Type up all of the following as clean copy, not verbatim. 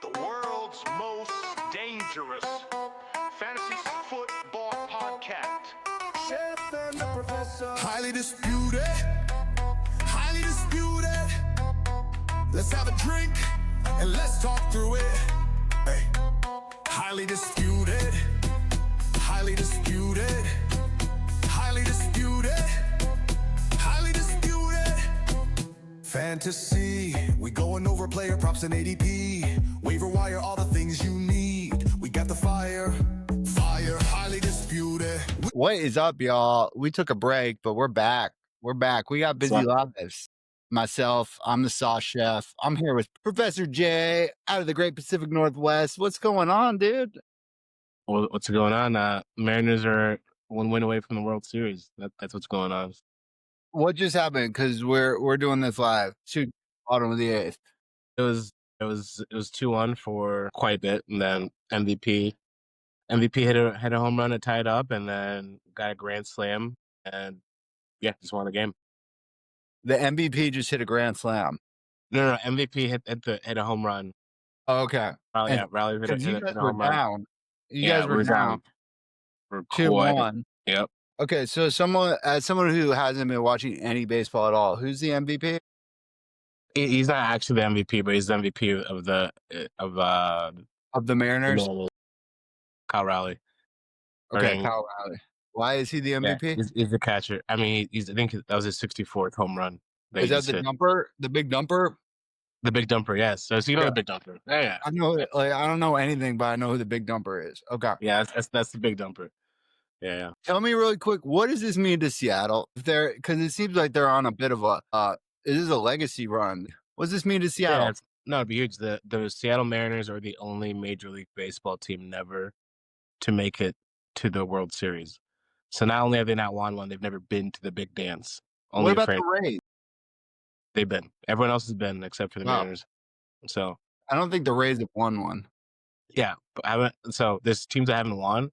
the world's most dangerous fantasy football podcast. Chef and the professor. Highly disputed. Highly disputed. Let's have a drink and let's talk through it. Hey. Highly disputed. Highly disputed. Highly disputed. Highly disputed. Fantasy. We going over player props and ADP. Waiver wire, all the things you need. We got the fire. Fire. Highly disputed. What is up, y'all? We took a break, but we're back. We're back. We got busy lives. Myself, I'm the sauce chef. I'm here with Professor J out of the Great Pacific Northwest. What's going on, dude? Well, what's going on? Mariners are one win away from the World Series. That's what's going on. What just happened? Because we're doing this live. Shoot, bottom of the eighth. It was 2-1 for quite a bit, and then MVP hit a home run to tie it up, and then got a grand slam, and just won the game. The MVP just hit a grand slam. No, MVP hit a home run. Oh, okay. Raleigh hit a home run. Down. You guys were down. For 2-1. Yep. Okay, so someone who hasn't been watching any baseball at all, who's the MVP? He's not actually the MVP, but he's the MVP of the Mariners. Kyle Raleigh. Okay, Kyle Raleigh. Why is he the MVP? Yeah, he's the catcher. I mean, I think that was his 64th home run. Is that the dumper? The big dumper? The big dumper, yes. So you know the big dumper. Yeah. I know. Like, I don't know anything, but I know who the big dumper is. Okay. Yeah, that's the big dumper. Yeah. Tell me really quick, what does this mean to Seattle? Because it seems like they're on a bit of a it is a legacy run. What does this mean to Seattle? No, it'd be huge. The Seattle Mariners are the only Major League Baseball team never to make it to the World Series. So not only have they not won one, they've never been to the big dance. What about the Rays? They've been. Everyone else has been except for the Mariners. So I don't think the Rays have won one. Yeah, but there's teams that haven't won,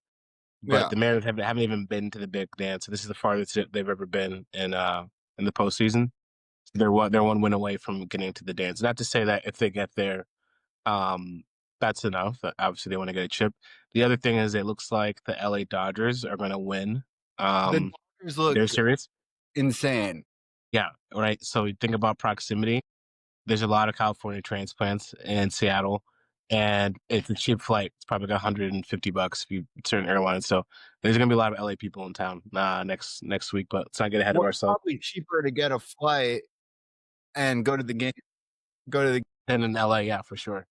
but the Mariners haven't even been to the big dance. So this is the farthest they've ever been in the postseason. So they're one win away from getting to the dance. Not to say that if they get there, that's enough. Obviously, they want to get a chip. The other thing is, it looks like the LA Dodgers are going to win. The Dodgers look their series insane. Yeah, right. So you think about proximity. There's a lot of California transplants in Seattle, and it's a cheap flight. It's probably like $150 if you turn airline. So there's going to be a lot of LA people in town next week, but let's not get ahead of ourselves. It's probably cheaper to get a flight and go to the game. And in LA, yeah, for sure.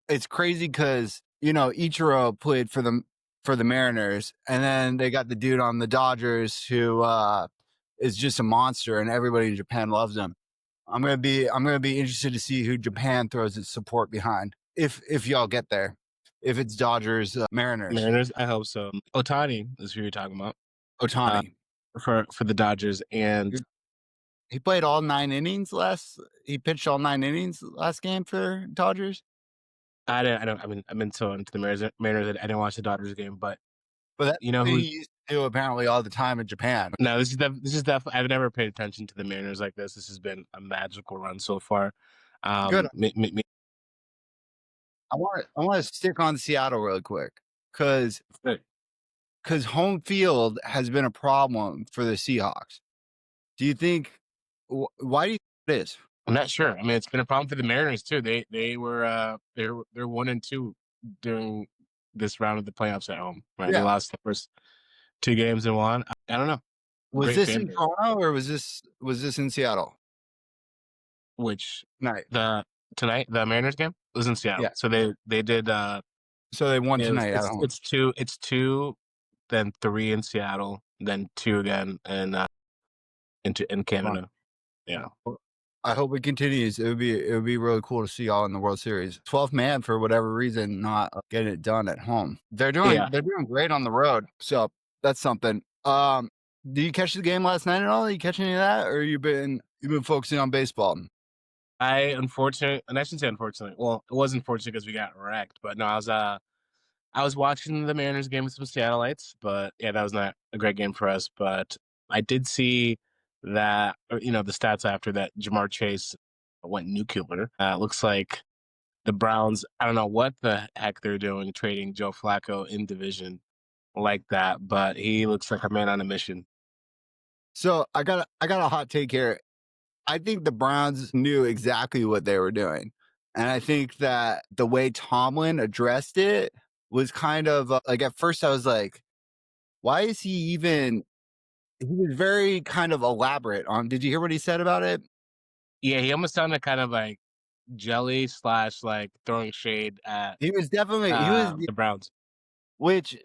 It's crazy because, Ichiro played for the Mariners, and then they got the dude on the Dodgers who is just a monster, and everybody in Japan loves him. I'm gonna be interested to see who Japan throws its support behind if y'all get there. If it's Dodgers, Mariners, I hope so. Ohtani is who you're talking about. Ohtani for the Dodgers, and he played all 9 innings He pitched all 9 innings last game for Dodgers. I've been so into the Mariners. I didn't watch the Dodgers game, but that who he used to do apparently all the time in Japan. No, this is definitely. I've never paid attention to the Mariners like this. This has been a magical run so far. Good. I want to stick on Seattle really quick because home field has been a problem for the Seahawks. Do you think? Why do you think it is? I'm not sure. I mean, it's been a problem for the Mariners too. They're 1-2 during this round of the playoffs at home. Right, They lost the first 2 games and won. I don't know. Was this in Toronto or was this in Seattle? Which night? Tonight, the Mariners game was in Seattle. Yeah. So they did. So they won tonight at home. It's 2, then 3 in Seattle, then 2 again in Canada. Yeah. I hope it continues. It would be really cool to see y'all in the World Series. 12th man for whatever reason not getting it done at home. They're doing great on the road. So that's something. Did you catch the game last night at all? Did you catch any of that, or you've been focusing on baseball? I shouldn't say unfortunately. Well, it was unfortunate because we got wrecked. But no, I was watching the Mariners game with some Seattleites. But yeah, that was not a great game for us. But I did see that, the stats after that, Jamar Chase went nuclear. Looks like the Browns, I don't know what the heck they're doing trading Joe Flacco in division like that, but he looks like a man on a mission. So I got a hot take here. I think the Browns knew exactly what they were doing. And I think that the way Tomlin addressed it was kind of like, at first I was like, why is he even, he was very kind of elaborate on, did you hear what he said about it? Yeah, he almost sounded kind of like jelly slash like throwing shade at He was definitely, he was, the Browns. which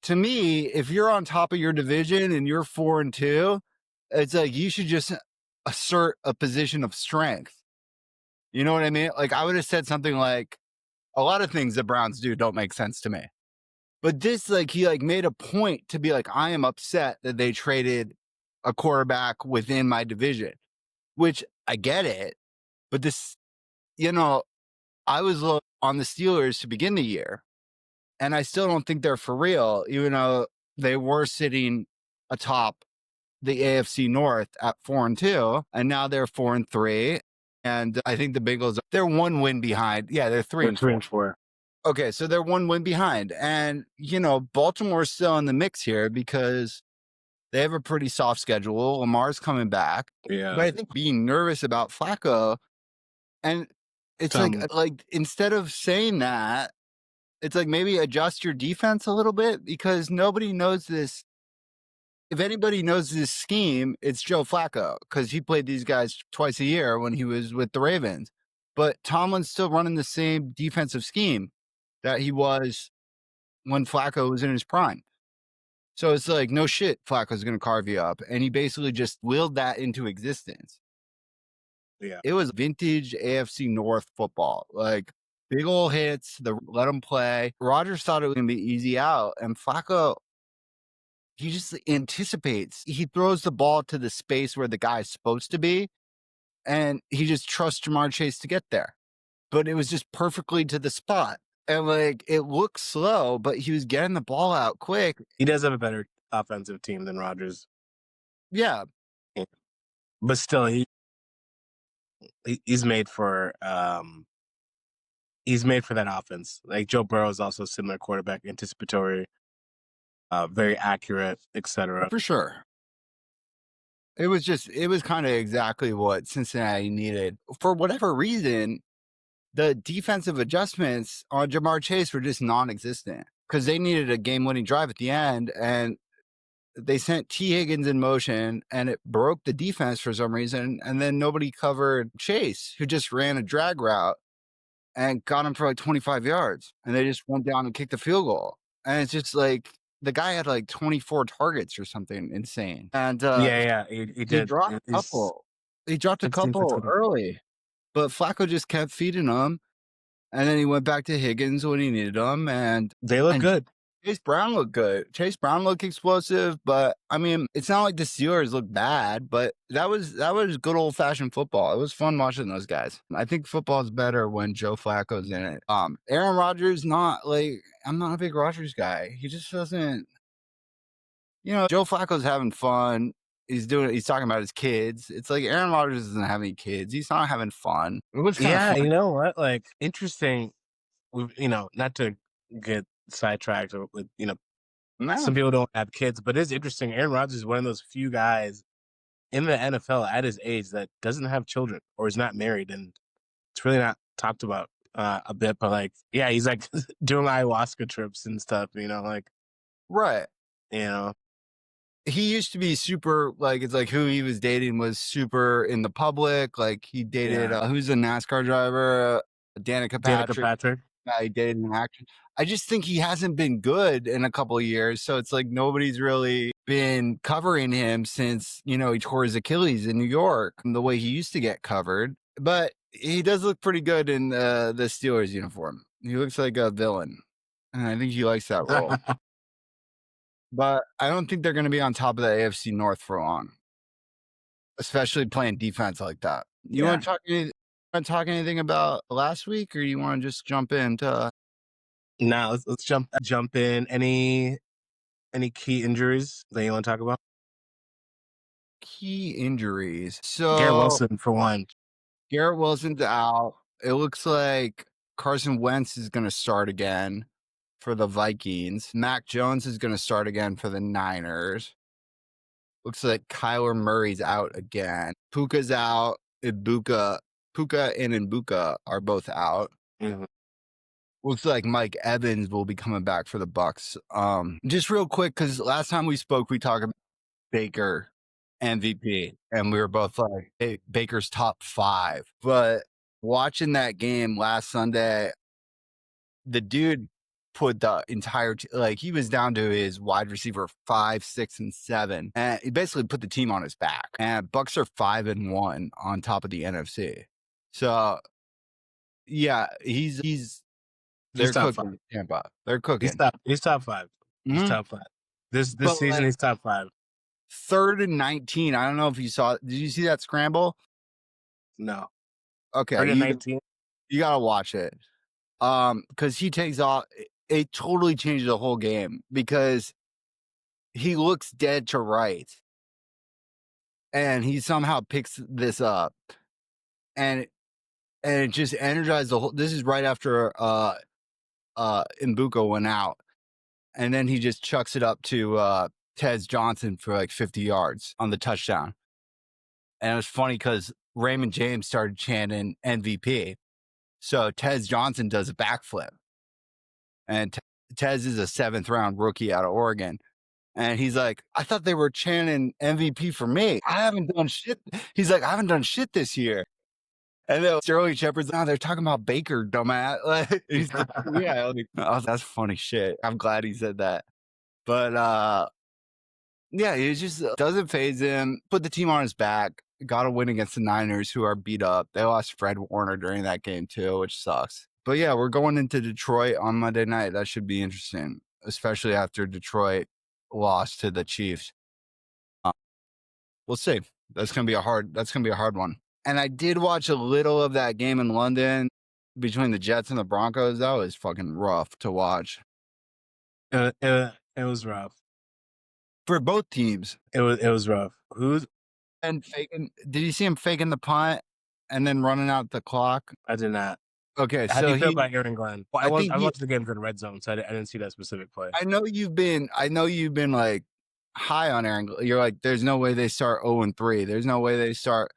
to me, if you're on top of your division and you're 4-2, it's like you should just assert a position of strength. You know what I mean? Like I would have said something like, a lot of things the Browns do don't make sense to me. But this, like, he like made a point to be like, I am upset that they traded a quarterback within my division, which I get it. But this, you know, I was on the Steelers to begin the year, and I still don't think they're for real, even though they were sitting atop the AFC North at 4-2, and now they're 4-3. And I think the Bengals, they're one win behind. Yeah, they're 3 They're and 3 4. and 4. Okay, so they're one win behind. And, Baltimore's still in the mix here because they have a pretty soft schedule. Lamar's coming back. Yeah. But I think being nervous about Flacco, and it's like instead of saying that, it's like maybe adjust your defense a little bit because nobody knows this. If anybody knows this scheme, it's Joe Flacco because he played these guys twice a year when he was with the Ravens. But Tomlin's still running the same defensive scheme that he was when Flacco was in his prime. So it's like, no shit, Flacco's going to carve you up. And he basically just willed that into existence. Yeah. It was vintage AFC North football, like big old hits, let him play. Rodgers thought it was going to be easy out. And Flacco, he just anticipates. He throws the ball to the space where the guy's supposed to be. And he just trusts Jamar Chase to get there. But it was just perfectly to the spot. And like, it looked slow, but he was getting the ball out quick. He does have a better offensive team than Rodgers. Yeah. But still, he's made for that offense. Like Joe Burrow is also a similar quarterback, anticipatory, very accurate, etc. For sure. It was kind of exactly what Cincinnati needed. For whatever reason, the defensive adjustments on Jamar Chase were just non-existent because they needed a game-winning drive at the end, and they sent T. Higgins in motion, and it broke the defense for some reason, and then nobody covered Chase, who just ran a drag route and got him for like 25 yards, and they just went down and kicked the field goal. And it's just like, the guy had like 24 targets or something insane. And he did. He dropped a couple. He dropped a couple early. But Flacco just kept feeding them, and then he went back to Higgins when he needed them, and they look good. Chase Brown looked good. Chase Brown looked explosive, but I mean, it's not like the Steelers looked bad, but that was good old-fashioned football. It was fun watching those guys. I think football is better when Joe Flacco's in it. Aaron Rodgers, I'm not a big Rodgers guy. He just doesn't, Joe Flacco's having fun. He's talking about his kids. It's like Aaron Rodgers doesn't have any kids. He's not having fun. It was kind of fun. You know what? Like, interesting. Not to get sidetracked with, some people don't have kids, but it's interesting. Aaron Rodgers is one of those few guys in the NFL at his age that doesn't have children or is not married. And it's really not talked about a bit, but like, yeah, he's like doing ayahuasca trips and stuff, right. He used to be super, like, it's like who he was dating was super in the public. Like he dated, who's a NASCAR driver? Danica Patrick. He dated in action. I just think he hasn't been good in a couple of years. So it's like nobody's really been covering him since, he tore his Achilles in New York, the way he used to get covered. But he does look pretty good in the Steelers uniform. He looks like a villain. And I think he likes that role. But I don't think they're going to be on top of the AFC North for long, especially playing defense like that. You want to talk anything about last week, or you want to just jump into? No, let's jump in. Any key injuries that you want to talk about? Key injuries. So Garrett Wilson for one. Garrett Wilson's out. It looks like Carson Wentz is going to start again for the Vikings. Mac Jones is going to start again for the Niners. Looks like Kyler Murray's out again. Puka's out. Puka and Ibuka are both out. Mhm. Looks like Mike Evans will be coming back for the Bucks. Just real quick, because last time we spoke, we talked about Baker MVP, and we were both like, hey, Baker's top 5. But watching that game last Sunday, the dude put the entire like he was down to his wide receiver 5, 6, and 7, and he basically put the team on his back. And Bucks are 5-1 on top of the NFC. So yeah, they're top cooking 5. Tampa. They're cooking. He's top 5. He's Mhm. top 5. This But, season, like, he's top 5. 3rd and 19. I don't know if you saw. Did you see that scramble? No. Okay, 3rd and 19. you gotta watch it. Because he takes off. It totally changes the whole game because he looks dead to right, and he somehow picks this up, and it just energized the whole. This is right after Mbuko went out, and then he just chucks it up to Tez Johnson for like 50 yards on the touchdown. And it was funny because Raymond James started chanting MVP. So Tez Johnson does a backflip. And Tez is a 7th round rookie out of Oregon. And he's like, I thought they were chanting MVP for me. I haven't done shit. He's like, I haven't done shit this year. And then Sterling Shepard's now they're talking about Baker, dumbass. Like, he's like, yeah, like, oh, that's funny shit. I'm glad he said that. But yeah, he just doesn't phase him. Put the team on his back. Got to win against the Niners, who are beat up. They lost Fred Warner during that game too, which sucks. But yeah, we're going into Detroit on Monday night. That should be interesting, especially after Detroit lost to the Chiefs. We'll see. That's gonna be a hard one. And I did watch a little of that game in London between the Jets and the Broncos. That was fucking rough to watch It was rough for both teams. It was rough. And faking? Did you see him faking the punt and then running out the clock? I did not. Okay, How do so you feel about Aaron Glenn? Well, I watched the game for the red zone, so I didn't see that specific play. I know you've been like high on Aaron. You're like, there's no way they start 0-3. There's no way they start.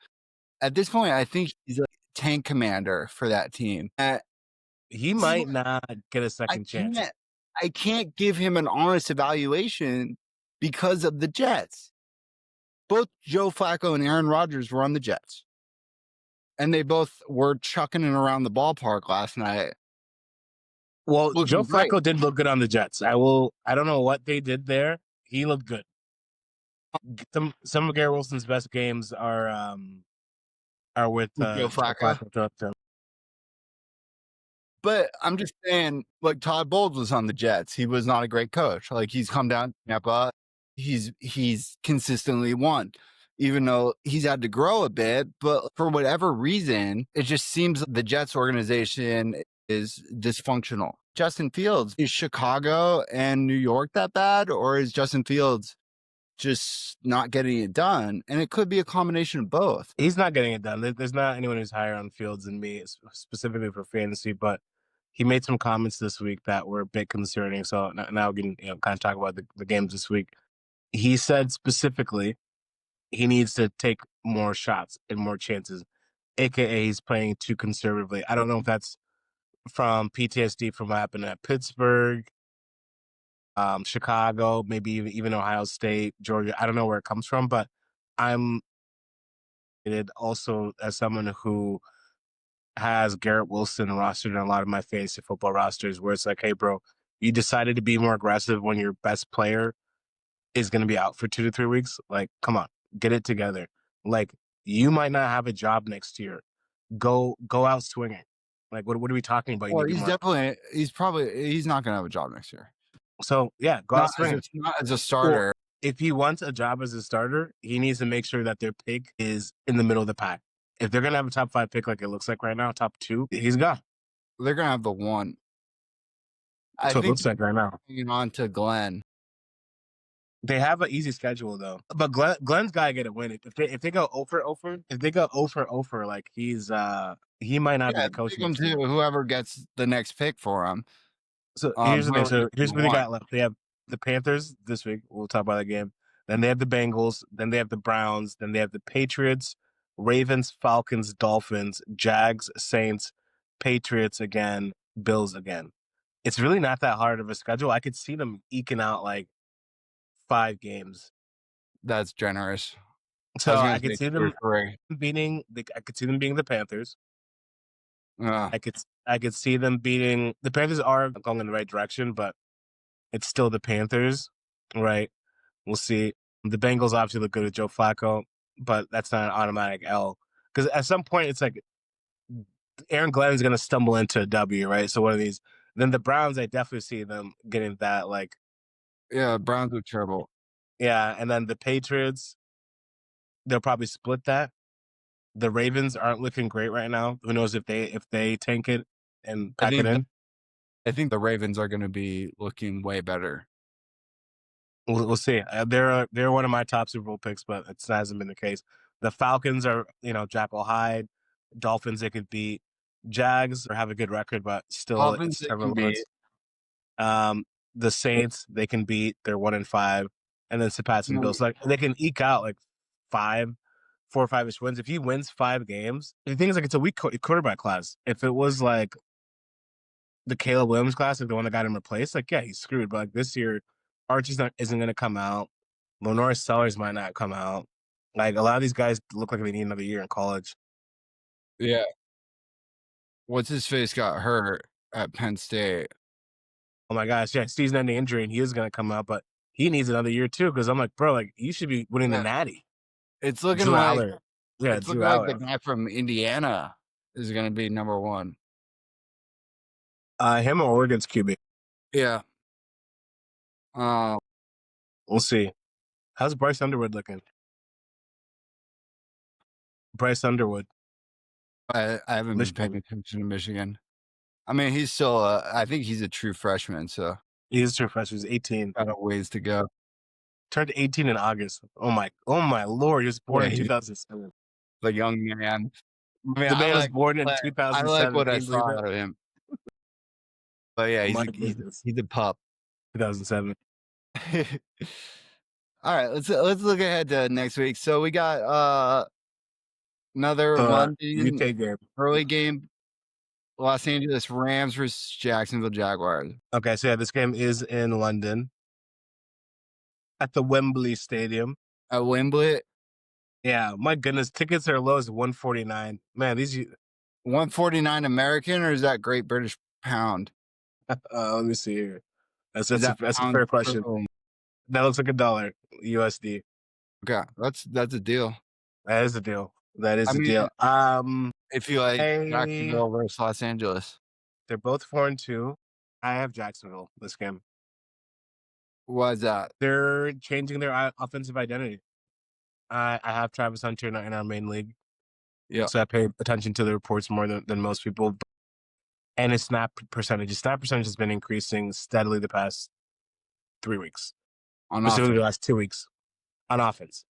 At this point, I think he's like tank commander for that team. He might not get a second chance. I can't give him an honest evaluation because of the Jets. Both Joe Flacco and Aaron Rodgers were on the Jets. And they both were chucking it around the ballpark last night. Well, Joe Flacco did look good on the Jets. I don't know what they did there. He looked good. Some of Garrett Wilson's best games are with Joe Flacco. But I'm just saying, like, Todd Bowles was on the Jets. He was not a great coach. Like, he's come down to Tampa. He's consistently won, even though he's had to grow a bit. But for whatever reason, it just seems the Jets organization is dysfunctional. Justin Fields, is Chicago and New York that bad? Or is Justin Fields just not getting it done? And it could be a combination of both. He's not getting it done. There's not anyone who's higher on Fields than me, specifically for fantasy, but he made some comments this week that were a bit concerning. So now we can kind of talk about the games this week. He said specifically he needs to take more shots and more chances, aka he's playing too conservatively. I don't know if that's from PTSD from what happened at Pittsburgh, Chicago, maybe even Ohio State, Georgia. I don't know where it comes from, but I'm also as someone who has Garrett Wilson rostered in a lot of my fantasy football rosters, where it's like, hey, bro, you decided to be more aggressive when your best player is going to be out for 2 to 3 weeks. Like, come on, get it together. Like, you might not have a job next year. Go out swinging. Like, what are we talking about? Well, he's not going to have a job next year. So yeah, go out swinging. Not as a starter. Well, if he wants a job as a starter, he needs to make sure that their pick is in the middle of the pack. If they're going to have a top 5 pick like it looks like right now, top 2, he's gone. They're going to have the 1. That's what it looks like right now. Hanging on to Glenn. They have an easy schedule though, but Glenn's got to get a win. If they go over, like he might not be Yeah, the coach pick them next to year. whoever gets the next pick for him. So here's the thing. Whoever So gets here's number what they one. got left. They have the Panthers this week. We'll talk about that game. Then they have the Bengals. Then they have the Browns. Then they have the Patriots, Ravens, Falcons, Dolphins, Jags, Saints, Patriots again, Bills again. It's really not that hard of a schedule. I could see them eking out like 5 games. That's generous. I So was I gonna could say see 2 or them 3. I could see them beating the Panthers. Uh, I could see them beating the Panthers are going in the right direction, but it's still the Panthers, right? We'll see. The Bengals obviously look good with Joe Flacco, but that's not an automatic L. Because at some point, it's like Aaron Glenn's going to stumble into a W, right? So one of these. Then the Browns, I definitely see them getting that, like, yeah, Browns are terrible. yeah. And then the Patriots, they'll probably split that. The Ravens aren't looking great right now. Who knows if they tank it and I pack it think in? I think the Ravens are gonna be looking way better. We'll see. They're one of my top Super Bowl picks, but it hasn't been the case. The Falcons are, Jackal Hyde. Dolphins they could beat. Jags have a good record, but still Dolphins it's they Trevor can beat. Lawrence. The Saints they can beat. They're 1-5, and then Pats and Bills. Like they can eke out like 4 or 5ish wins. If he wins 5 games, the thing is like it's a weak quarterback class. If it was like the Caleb Williams class, like the one that got him replaced, like yeah, he's screwed. But like this year, isn't going to come out. Lenore Sellers might not come out. Like a lot of these guys look like they need another year in college. Yeah. What's his face got hurt at Penn State? Oh my gosh, yeah, season-ending injury, and he is going to come out, but he needs another year too. Because I'm like, bro, like you should be winning the Yeah. Natty. It's looking Drew like Aller, yeah, it's looking Drew like the Aller. guy from Indiana is gonna be number 1. Him or Oregon's QB. Yeah. We'll see. How's Bryce Underwood looking? Bryce Underwood, I haven't been paying Michigan. attention to Michigan. I mean, he's still I think he's a true freshman, so He's a true freshman. He's 18. got a ways to go. Turned 18 in August. Oh my lord! He was born Yeah, in he's 2007. a young man. I mean, The man was born in I like 2007. what Can I you believe saw it? out of him. But yeah, My goodness. he's a pup. 2007. All right, let's look ahead to next week. So we got another London UK game. early game. Los Angeles Rams versus Jacksonville Jaguars. Okay, so yeah, this game is in London at the Wembley Stadium. At Wembley, Yeah, my goodness, tickets are low as 149. Man, these 149 American, or is that Great British Pound? let me see here. That's Is a that fair question. sterling? That looks like $1 USD. Okay, that's a deal. That is the deal. That is I the mean, deal. if you like Jacksonville versus Los Angeles, They're both 4-2. I have Jacksonville this game. why is that? They're changing their offensive identity. I have Travis Hunter in our main league. Yeah, So I pay attention to the reports more than most people. And his snap percentage. His snap percentage has been increasing steadily the past 3 weeks. on Specifically offense. the last 2 weeks on offense.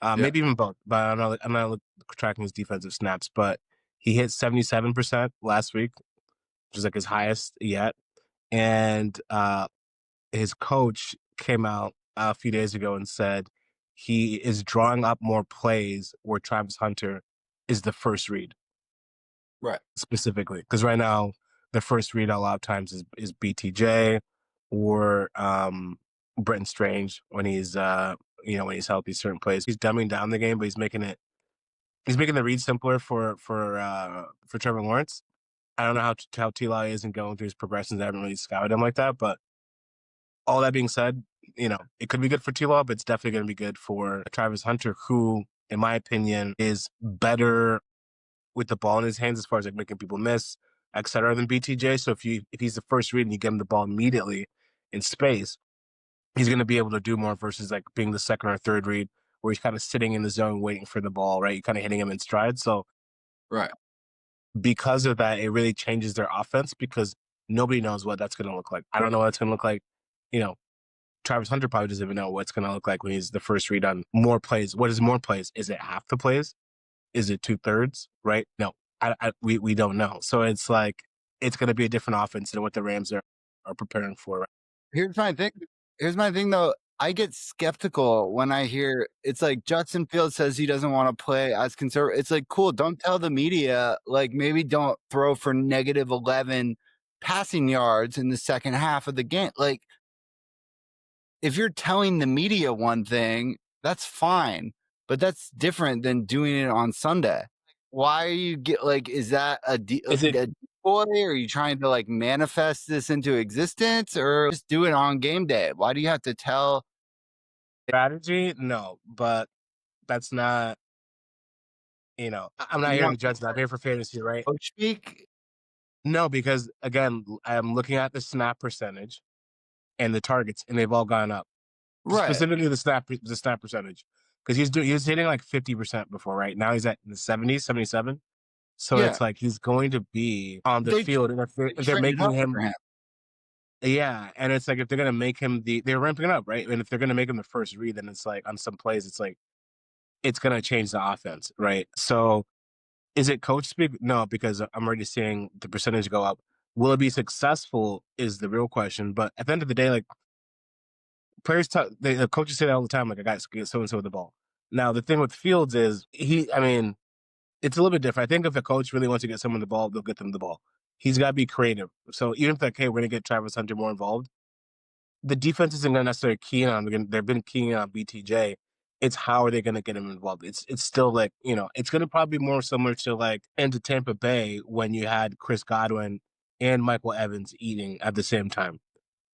Yeah. Maybe even both. But I'm not tracking his defensive snaps. But he hit 77% last week, which is like his highest yet. And his coach came out a few days ago and said he is drawing up more plays where Travis Hunter is the first read. Right. Specifically. Because right now, the first read a lot of times is BTJ or Brenton Strange when he's when he's healthy certain plays. He's dumbing down the game, but he's making the read simpler for Trevor Lawrence. I don't know how T-Law is and going through his progressions. I haven't really scouted him like that, but all that being said, it could be good for T-Law, but it's definitely going to be good for Travis Hunter, who, in my opinion, is better with the ball in his hands as far as like making people miss, etc., than BTJ. So if he's the first read and you get him the ball immediately in space, he's going to be able to do more versus like being the second or third read where he's kind of sitting in the zone waiting for the ball, right? You're kind of hitting him in stride. So Right. because of that, it really changes their offense because nobody knows what that's going to look like. I don't know what it's going to look like, Travis Hunter probably doesn't even know what's going to look like when he's the first read on more plays. What is more plays? Is it half the plays? Is it 2/3? Right? No, we don't know. So it's like it's going to be a different offense than what the Rams are preparing for. Right? Here's my thing. Here's my thing, though. I get skeptical when I hear it's like Justin Fields says he doesn't want to play as conservative. It's like, cool. Don't tell the media, like, maybe don't throw for -11 passing yards in the second half of the game. Like, if you're telling the media one thing, that's fine, but that's different than doing it on Sunday. Why are you is that a Is it decoy? Are you trying to like manifest this into existence, or just do it on game day? Why do you have to tell? strategy? No, but that's not. I'm not You here to want judge that. I'm here for fantasy, right? coach speak? No, because again, I'm looking at the snap percentage and the targets, and they've all gone up. Right. Specifically, the snap percentage, because he was hitting like 50% before, right? Now he's at the 70s, 77. So Yeah. it's like he's going to be on the They field, and if they're traded making up him, for him. yeah, and it's like if they're gonna make him they're ramping it up, right? And if they're gonna make him the first read, then it's like on some plays, it's like it's gonna change the offense, right? So is it coach speak? No, because I'm already seeing the percentage go up. Will it be successful? Is the real question. But at the end of the day, like players, the coaches say that all the time. Like I got to get so and so with the ball. Now the thing with Fields is I mean, it's a little bit different. I think if a coach really wants to get someone the ball, they'll get them the ball. He's got to be creative. So even if like, hey, we're gonna get Travis Hunter more involved, the defense isn't gonna necessarily key in on. They've been keying on BTJ. It's how are they gonna get him involved? It's still like it's gonna probably be more similar to like into Tampa Bay when you had Chris Godwin and Michael Evans eating at the same time.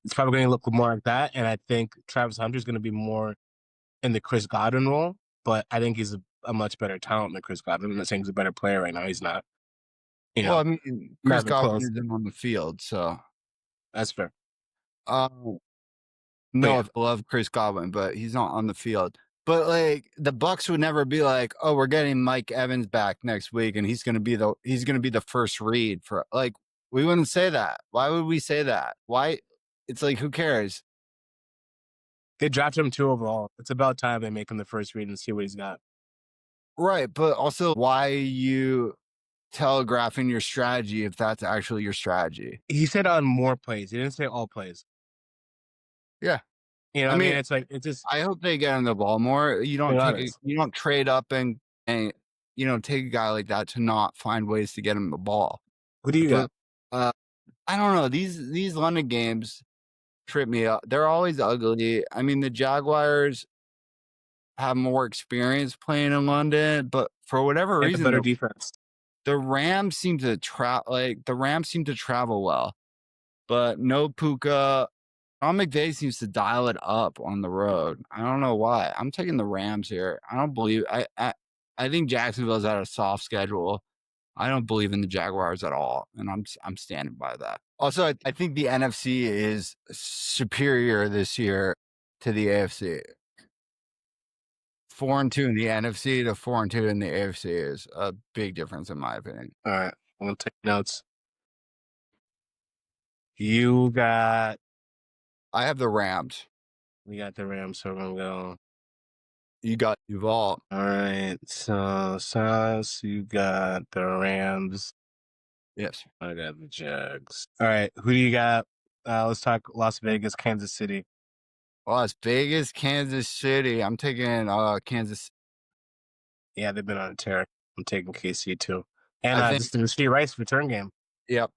It's probably going to look more like that, and I think Travis Hunter is going to be more in the Chris Godwin role. But I think he's a much better talent than Chris Godwin. I'm not saying he's a better player right now. He's not. Well, I mean, Not Chris even Godwin close. isn't on the field, so That's fair. no, yeah. I love Chris Godwin, but he's not on the field. But like the Bucks would never be like, oh, we're getting Mike Evans back next week, and he's gonna be the first read for like. We wouldn't say that. Why would we say that? Why? It's like, who cares? They drafted him 2 overall. It's about time they make him the first read and see what he's got. Right, but also, why are you telegraphing your strategy if that's actually your strategy? He said on more plays. He didn't say all plays. Yeah. I mean, it's like it's just. I hope they get him the ball more. You don't trade up and take a guy like that to not find ways to get him the ball. Who do you got? I don't know. These London games trip me up. They're always ugly. I mean, the Jaguars have more experience playing in London, but for whatever reason, better defense. The Rams seem to travel well, but no Puka. Sean McVay seems to dial it up on the road. I don't know why. I'm taking the Rams here. I don't believe. I think Jacksonville's at a soft schedule. I don't believe in the Jaguars at all, and I'm standing by that. Also, I think the NFC is superior this year to the AFC. 4-2 in the NFC to 4-2 in the AFC is a big difference, in my opinion. All right, I'm gonna take notes. You got. I have the Rams. We got the Rams, so we're gonna go. You got Duval. All right, so Sauce, you got the Rams. Yes. I got the Jags. All right, who do you got? Let's talk Las Vegas, Kansas City. Las Vegas, Kansas City. I'm taking Kansas. Yeah, they've been on a tear. I'm taking KC too. And this is the Steve Rice return game. Yep.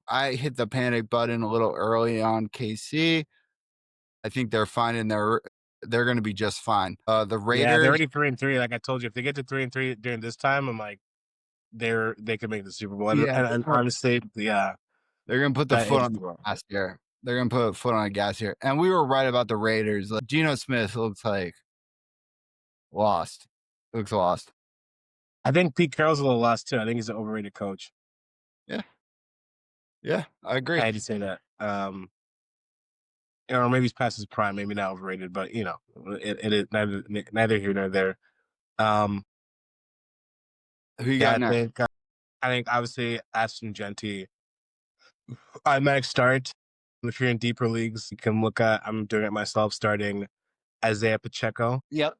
I hit the panic button a little early on KC. I think they're fine, they're going to be just fine. The Raiders. Yeah, they're already 3-3. Like I told you, if they get to 3-3 during this time, I'm like, they could make the Super Bowl. And honestly, yeah, they're going to put the foot on the gas here. They're going to put a foot on the gas here. And we were right about the Raiders. Like, Geno Smith looks like lost. Looks lost. I think Pete Carroll's a little lost too. I think he's an overrated coach. Yeah, I agree. I had to say that. Or maybe he's past his prime, maybe not overrated, but it is neither here nor there. Who you got next? I think obviously Ashton Genty, automatic start. If you're in deeper leagues, you can look at, I'm doing it myself, starting Isaiah Pacheco. Yep.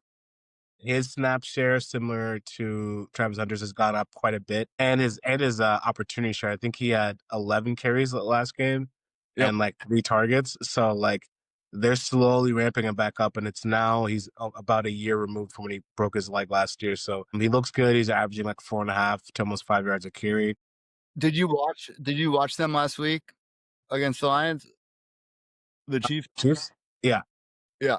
His snap share, similar to Travis Hunter's, has gone up quite a bit, and his opportunity share. I think he had 11 carries the last game, Yep. and like 3 targets. So like they're slowly ramping him back up, and it's now he's about a year removed from when he broke his leg last year. So he looks good. He's averaging like 4.5 to almost 5 yards a carry. Did you watch them last week against the Lions? The Chiefs? Chiefs, yeah. Yeah.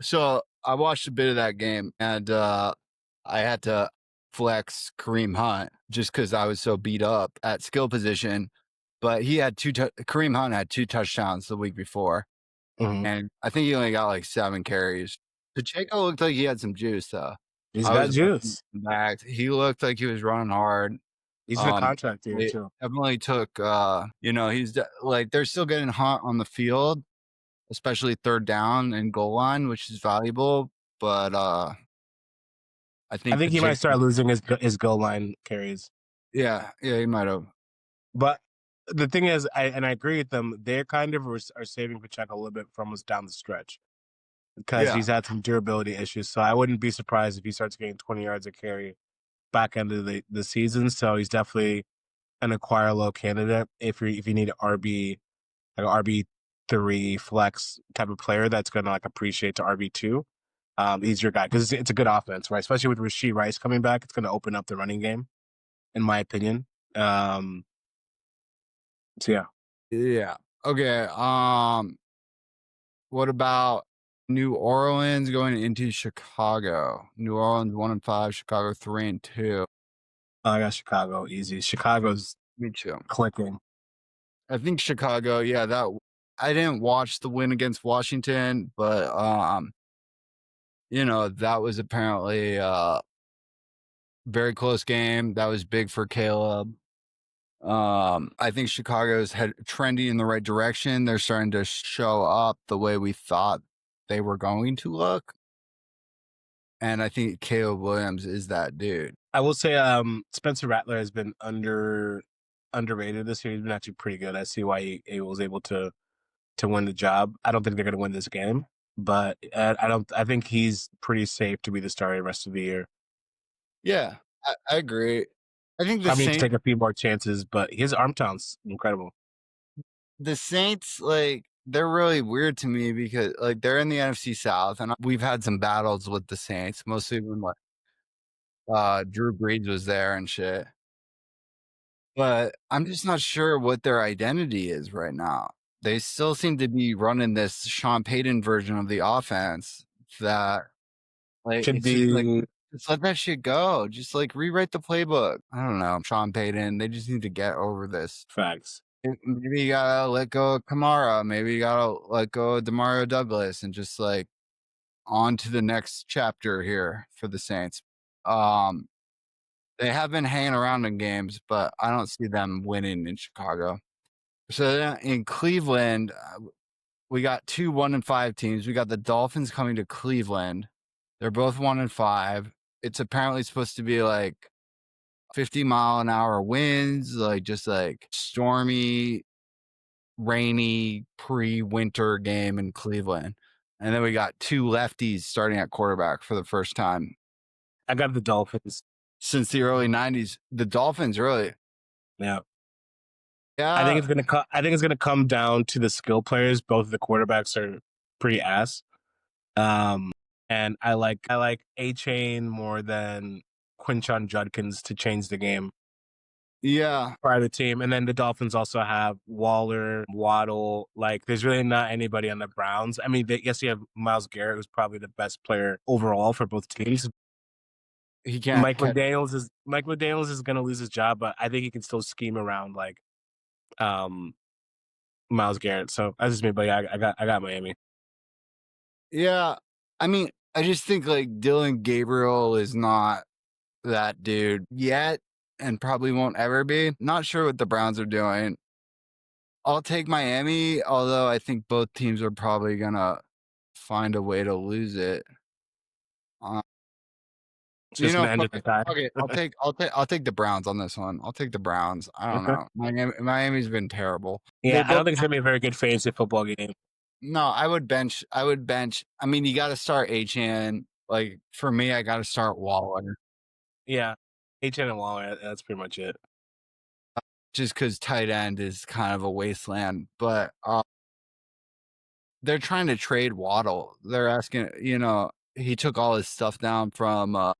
So I watched a bit of that game, and I had to flex Kareem Hunt just because I was so beat up at skill position. But he had Kareem Hunt had 2 touchdowns the week before, Mhm. and I think he only got like 7 carries. Pacheco looked like he had some juice, though. He's I got was juice. back. He looked like he was running hard. He's in a contract year It too. definitely took, like they're still getting Hunt on the field, especially 3rd down and goal line, which is valuable. But I I think think he might Pacheco, start losing his goal line carries. yeah, he might have. But the thing is, I agree with them. They kind of are saving Pacheco a little bit from us down the stretch because Yeah, he's had some durability issues. So I wouldn't be surprised if he starts getting 20 yards a carry back end of the season. So he's definitely an acquire low candidate if you need an RB3 flex type of player that's going to like appreciate to RB2. He's your guy because it's a good offense, right? Especially with Rashee Rice coming back, it's going to open up the running game, in my opinion. So yeah. yeah. Okay. What about New Orleans going into Chicago? New Orleans 1-5, Chicago 3-2. I got Chicago easy. Chicago's Me too. clicking. I think Chicago. Yeah, that I didn't watch the win against Washington, but that was apparently very close game. That was big for Caleb. I think Chicago's trending in the right direction. They're starting to show up the way we thought they were going to look. And I think Caleb Williams is that dude. I will say Spencer Rattler has been underrated this year. He's been actually pretty good. I see why he was able to win the job. I don't think they're going to win this game, but I think he's pretty safe to be the starter the rest of the year. Yeah, I agree. I think Probably need to take a few more chances, but his arm talent's incredible. the Saints, like, they're really weird to me because, like, they're in the NFC South, and we've had some battles with the Saints, mostly when, like, Drew Brees was there and shit. But I'm just not sure what their identity is right now. They still seem to be running this Sean Payton version of the offense that, like, Should it seems like be just let that shit go. Just like rewrite the playbook. I don't know. Sean Payton, they just need to get over this. facts. Maybe you gotta let go of Kamara. Maybe you gotta let go of Demario Douglas and just like on to the next chapter here for the Saints. They have been hanging around in games, but I don't see them winning in Chicago. So then in Cleveland, we got 2 1-5 teams. We got the Dolphins coming to Cleveland. They're both 1-5. It's apparently supposed to be like 50-mile-an-hour winds, like just like stormy, rainy pre-winter game in Cleveland. And then we got 2 lefties starting at quarterback for the first time I got the Dolphins. since the early 90s. The Dolphins, really. Yeah. Yeah. I think it's gonna come down to the skill players. Both of the quarterbacks are pretty ass. And I like A-Chain more than Quinshon Judkins to change the game Yeah. for the team. And then the Dolphins also have Waller, Waddle. Like, there's really not anybody on the Browns. I mean, yes, you have Myles Garrett, who's probably the best player overall for both teams. He can't. Mike McDaniels is gonna lose his job, but I think he can still scheme around like Myles Garrett. So that's just me, but yeah, I got Miami. Yeah. I mean, I just think like Dylan Gabriel is not that dude yet and probably won't ever be. Not sure what the Browns are doing. I'll take Miami, although I think both teams are probably going to find a way to lose it. Just gonna end fuck at the it. tie. Okay, I'll take the Browns on this one. I'll take the Browns. I don't Okay. know. Miami's been terrible. Yeah, They I don't both think it's gonna be a very good fantasy football game. No, I would bench. I mean, you got to start Achan. Like for me, I got to start Waller Yeah, HN and Waller. That's pretty much it. just because tight end is kind of a wasteland. But they're trying to trade Waddle. They're asking, he took all his stuff down from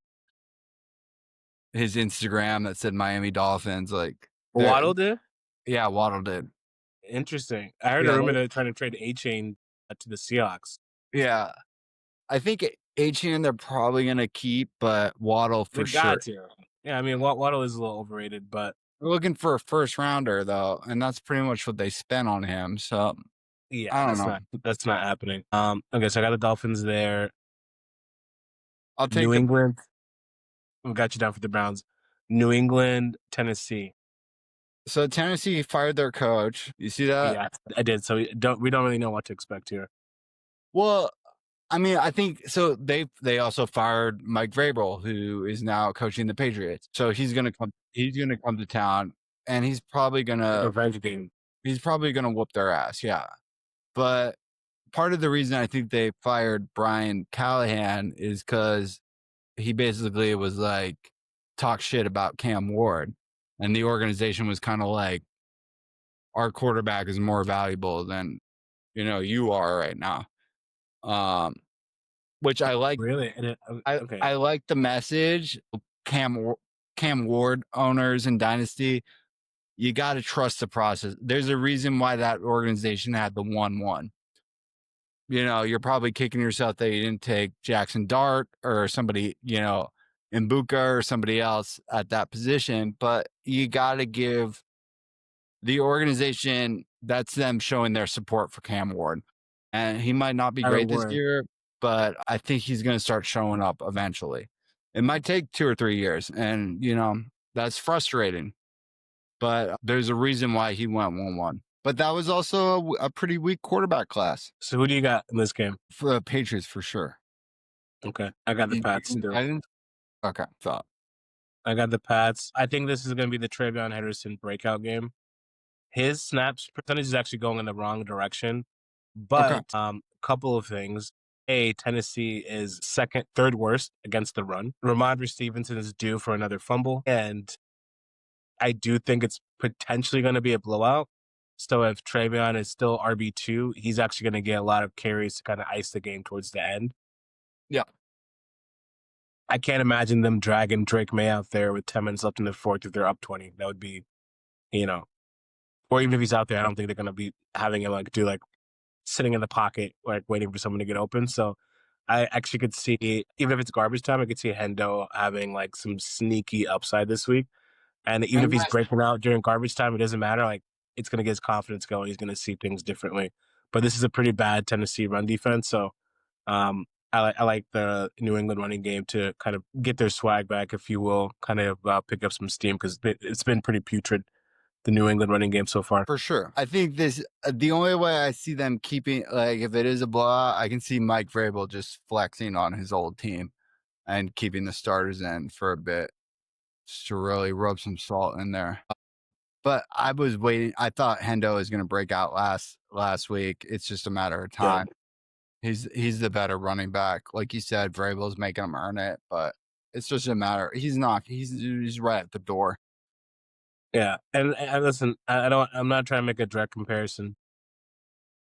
his Instagram that said Miami Dolphins. Like, Waddle did. yeah, Waddle did. Interesting. I heard a Yeah, rumor they're trying to trade A-Chain to the Seahawks. yeah. I think Achan they're probably gonna keep, but Waddle for They sure. got to. Yeah, I mean Waddle is a little overrated, but We're looking for a first rounder though, and that's pretty much what they spent on him. So yeah, I don't know. that's not happening. Okay, so I got the Dolphins there. I'll take New England. We got you down for the Browns. New England, Tennessee. So Tennessee fired their coach. You see that? Yeah, I did. So we don't really know what to expect here. Well, I mean, I think so. They also fired Mike Vrabel, who is now coaching the Patriots. So he's gonna come. He's gonna come to town, and he's probably gonna Revenge game. whoop their ass. Yeah, but part of the reason I think they fired Brian Callahan is because he basically was like talk shit about Cam Ward, and the organization was kind of like, our quarterback is more valuable than you are right now. Which I like. Really? Okay. I like the message. Cam Ward owners and dynasty, you got to trust the process. There's a reason why that organization had the 1-1. You're probably kicking yourself that you didn't take Jackson Dart or somebody, Mbuka or somebody else at that position, but you got to give the organization, that's them showing their support for Cam Ward. And he might not be great this year, but I think he's going to start showing up eventually. It might take 2 or 3 years, and that's frustrating. But there's a reason why he went 1-1. But that was also a pretty weak quarterback class. So who do you got in this game? For the Patriots, for sure. Okay, I got the Pats still. Okay, thought. I got the Pats. I think this is going to be the Travion Henderson breakout game. His snaps percentage is actually going in the wrong direction. But couple of things. Tennessee is third worst against the run. Ramondre Stevenson is due for another fumble. And I do think it's potentially going to be a blowout. So if Travion is still RB2, he's actually going to get a lot of carries to kind of ice the game towards the end. Yeah. I can't imagine them dragging Drake May out there with 10 minutes left in the fourth if they're up 20. That would be, or even if he's out there, I don't think they're going to be having him sitting in the pocket, waiting for someone to get open. So I actually could see, even if it's garbage time, I could see Hendo having some sneaky upside this week. And even if he's breaking out during garbage time, it doesn't matter. It's going to get his confidence going. He's going to see things differently. But this is a pretty bad Tennessee run defense. So I like the New England running game to kind of get their swag back, if you will, kind of pick up some steam because it's been pretty putrid, the New England running game so far. For sure. I think the only way I see them keeping, if it is a blowout, I can see Mike Vrabel just flexing on his old team and keeping the starters in for a bit just to really rub some salt in there. But I was waiting. I thought Hendo was going to break out last week. It's just a matter of time. Yeah. He's the better running back. Like you said, Vrabel's making him earn it, but it's just a matter. He's not. He's right at the door. Yeah, and listen, I'm not trying to make a direct comparison.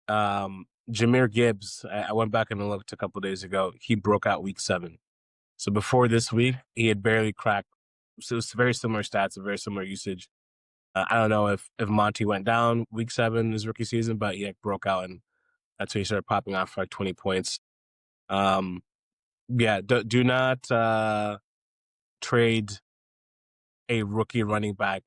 Jahmyr Gibbs, I went back and looked a couple of days ago. He broke out week 7. So before this week, he had barely cracked. So it's very similar stats, a very similar usage. I don't know if Monty went down week 7 his rookie season, but he broke out, and that's when he started popping off for 20 points. Yeah, do not trade a rookie running back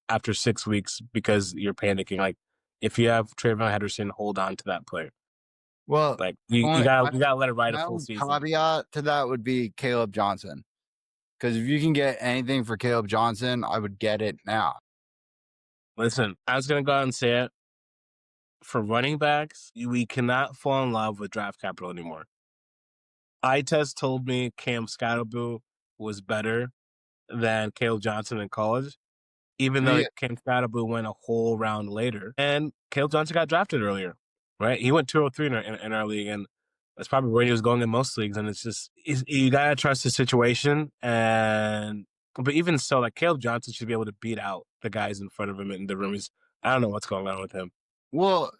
after 6 weeks because you're panicking. If you have Travion Henderson, hold on to that player. Well, you gotta let it ride a full season. Caveat to that would be Caleb Johnson, because if you can get anything for Caleb Johnson, I would get it now. Listen, I was gonna go out and say it. For running backs, we cannot fall in love with draft capital anymore. iTest told me Cam Scatterboo was better than Caleb Johnson in college, even though Yeah. Cam Fadable went a whole round later. And Caleb Johnson got drafted earlier, right? He went 203 in our league, and that's probably where he was going in most leagues. And it's just, you got to trust the situation. But even so, like Caleb Johnson should be able to beat out the guys in front of him in the room. I don't know what's going on with him. Well,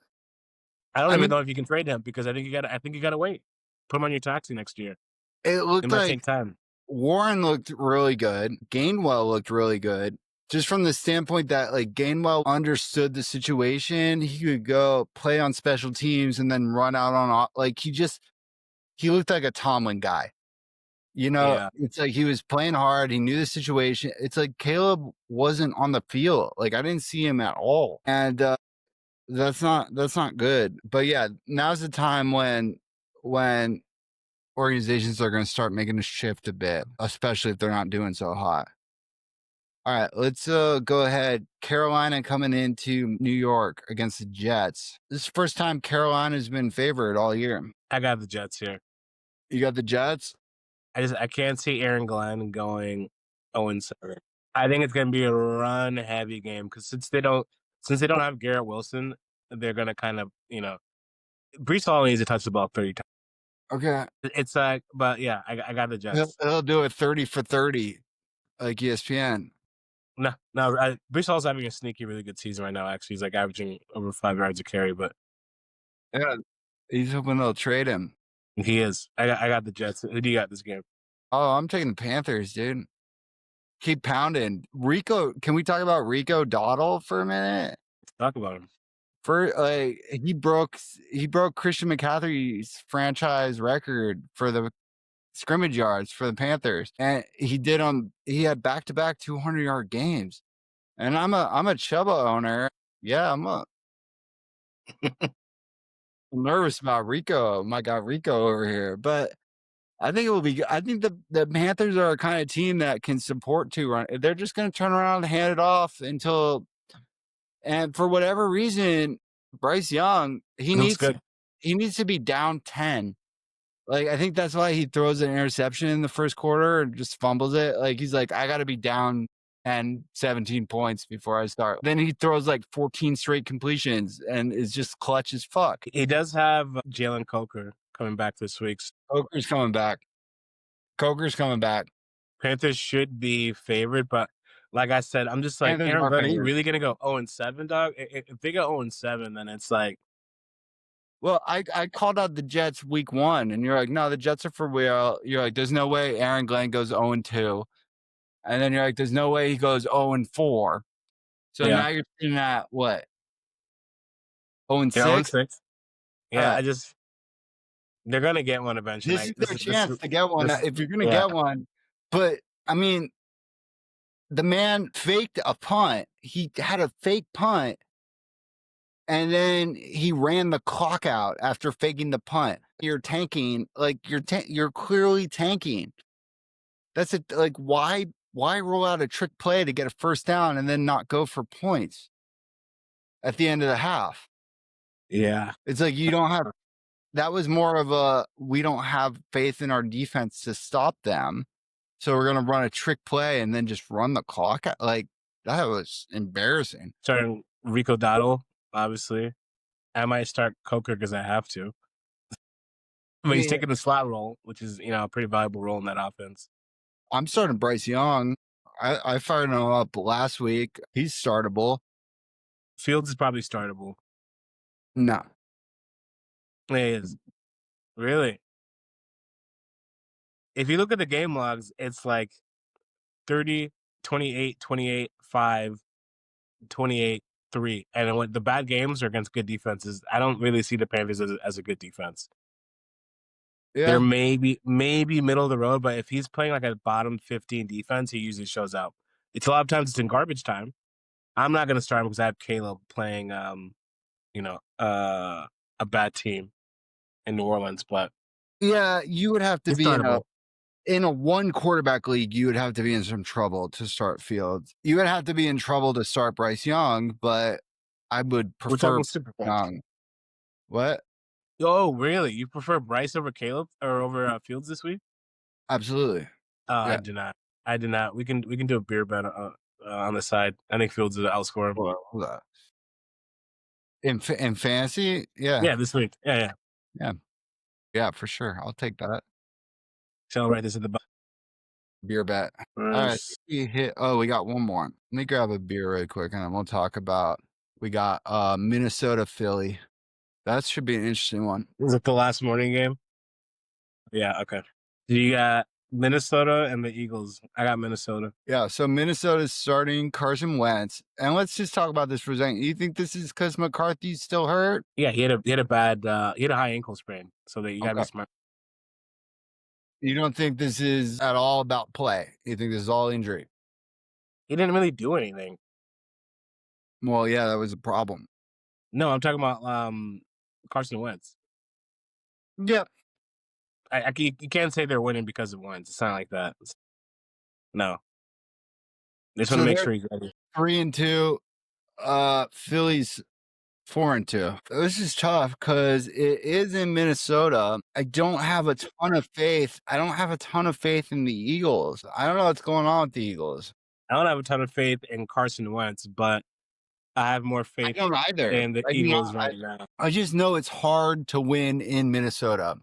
I don't I even mean, know if you can trade him because I think you got to wait. Put him on your taxi next year. it It looked might like take time. Warren looked really good. Gainwell looked really good. Just from the standpoint that like Gainwell understood the situation, he could go play on special teams and then run out on like he looked like a Tomlin guy. You know, Yeah. it's like he was playing hard. He knew the situation. It's like Caleb wasn't on the field. Like I didn't see him at all, and that's not good. But yeah, now's the time when organizations are going to start making a shift a bit, especially if they're not doing so hot. All right, let's go ahead. Carolina coming into New York against the Jets. This is the first time Carolina's been favored all year. I got the Jets here. You got the Jets? I can't see Aaron Glenn going 0-7. I think it's gonna be a run heavy game because since they don't have Garrett Wilson, they're gonna kind of Brees Hall needs to touch the ball 30 times. Okay. It's like, but yeah, I got the Jets. He'll do it 30 for 30 like ESPN. No, Brees Hall's having a sneaky, really good season right now. Actually, he's like averaging over 5 yards a carry, but Yeah. He's hoping they'll trade him. he is. I got the Jets. Who do you got this game? Oh, I'm taking the Panthers, dude. Keep pounding. Rico, can we talk about Rico Dowdle for a minute? Let's talk about him. For like he broke Christian McCaffrey's franchise record for the scrimmage yards for the Panthers. And he had back-to-back 200-yard games. And I'm a Chuba owner. Yeah, I'm nervous about Rico. My God, Rico over here. But I think it will be. I think the Panthers are a kind of team that can support 2 run. They're just going to turn around and hand it off until. And for whatever reason, Bryce Young he needs to be down 10. Like I think that's why he throws an interception in the first quarter and just fumbles it. Like he's like, I got to be down 10, 17 points before I start. Then he throws like 14 straight completions and is just clutch as fuck. He does have Jalen Coker coming back this week. Coker's coming back. Panthers should be favored, but like I said, I'm just like, Panthers Aaron are Glenn, are you favored. really gonna go 0-7, dog? If they go 0-7, then it's like, Well, I called out the Jets week 1, and you're like, no, the Jets are for real. You're like, there's no way Aaron Glenn goes 0-2. And then you're like, there's no way he goes 0-4. So Yeah. now you're sitting at what? 0-6? yeah, 0-6. Yeah, Right. they're gonna get one eventually. This is their chance to get one. If you're going to yeah. get one. But, I mean, the man faked a punt. He had a fake punt. And then he ran the clock out after faking the punt. You're tanking, like you're clearly tanking. That's it. Like, why roll out a trick play to get a first down and then not go for points at the end of the half? Yeah. It's like you don't have. That was more of a we don't have faith in our defense to stop them, so we're gonna run a trick play and then just run the clock out. Like that was embarrassing. Starting Rico Dowdle, obviously. I might start Coker because I have to. But he's taking the slot role, which is a pretty valuable role in that offense. I'm starting Bryce Young. I fired him up last week. He's startable. Fields is probably startable. No. Yeah, he is. Really? If you look at the game logs, it's like 30, 28, 28, 5, 28, 3. And when the bad games are against good defenses, I don't really see the Panthers as a good defense. Yeah. They're maybe middle of the road, but if he's playing like a bottom 15 defense, he usually shows out. It's a lot of times it's in garbage time. I'm not going to start him because I have Caleb playing, a bad team in New Orleans. But yeah, you would have to be startable. in a 1 quarterback league. You would have to be in some trouble to start Fields. You would have to be in trouble to start Bryce Young, but I would prefer Young. What? Oh, really? You prefer Bryce over Caleb or over Fields this week? Absolutely. I Yeah. do not. I do not. We can do a beer bet on the side. I think Fields will outscore him. Hold on. In fantasy, yeah. Yeah, this week. Yeah. Yeah, for sure. I'll take that. So I'll write this at the bottom. Beer bet. All right. We got one more. Let me grab a beer really quick and then we'll talk about we got Minnesota Philly. That should be an interesting one. Is it the last morning game? Yeah, okay. Do you got Minnesota and the Eagles? I got Minnesota. Yeah, so Minnesota's starting Carson Wentz. And let's just talk about this for a second. You think this is because McCarthy's still hurt? Yeah, he had a bad he had a high ankle sprain. So that you gotta be smart. You don't think this is at all about play? You think this is all injury? He didn't really do anything. Well, yeah, that was a problem. No, I'm talking about Carson Wentz. Yeah. You can't say they're winning because of Wentz. It's not like that. No. They just want to make sure he's ready. 3-2. Philly's 4-2. This is tough because it is in Minnesota. I don't have a ton of faith. I don't have a ton of faith in the Eagles. I don't know what's going on with the Eagles. I don't have a ton of faith in Carson Wentz, but I have more faith I don't either. in the Eagles right now. I just know it's hard to win in Minnesota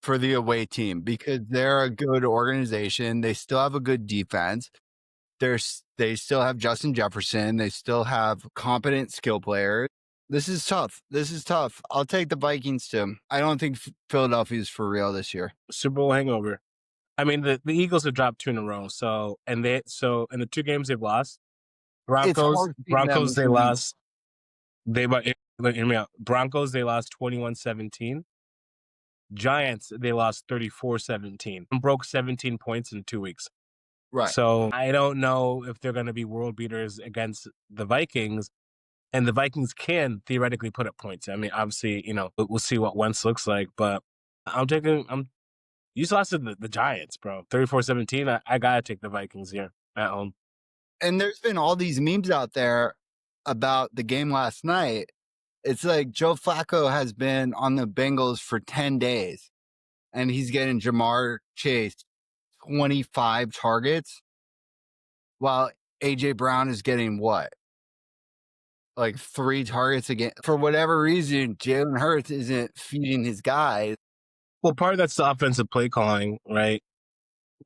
for the away team because they're a good organization. They still have a good defense. They still have Justin Jefferson. They still have competent skill players. This is tough. I'll take the Vikings too. I don't think Philadelphia's for real this year. Super Bowl hangover. I mean, the Eagles have dropped 2 in a row. So in the 2 games they've lost, Broncos they lost. Broncos they lost 21-17. Giants they lost 34-17. Broke 17 points in 2 weeks. Right. So I don't know if they're going to be world beaters against the Vikings. And the Vikings can theoretically put up points. I mean, obviously, we'll see what Wentz looks like, but you just lost to the Giants, bro. 34-17. I got to take the Vikings here at home. And there's been all these memes out there about the game last night. It's like Joe Flacco has been on the Bengals for 10 days and he's getting Jamar Chase 25 targets while AJ Brown is getting what? Like 3 targets again. For whatever reason, Jalen Hurts isn't feeding his guys. Well, part of that's the offensive play calling, right?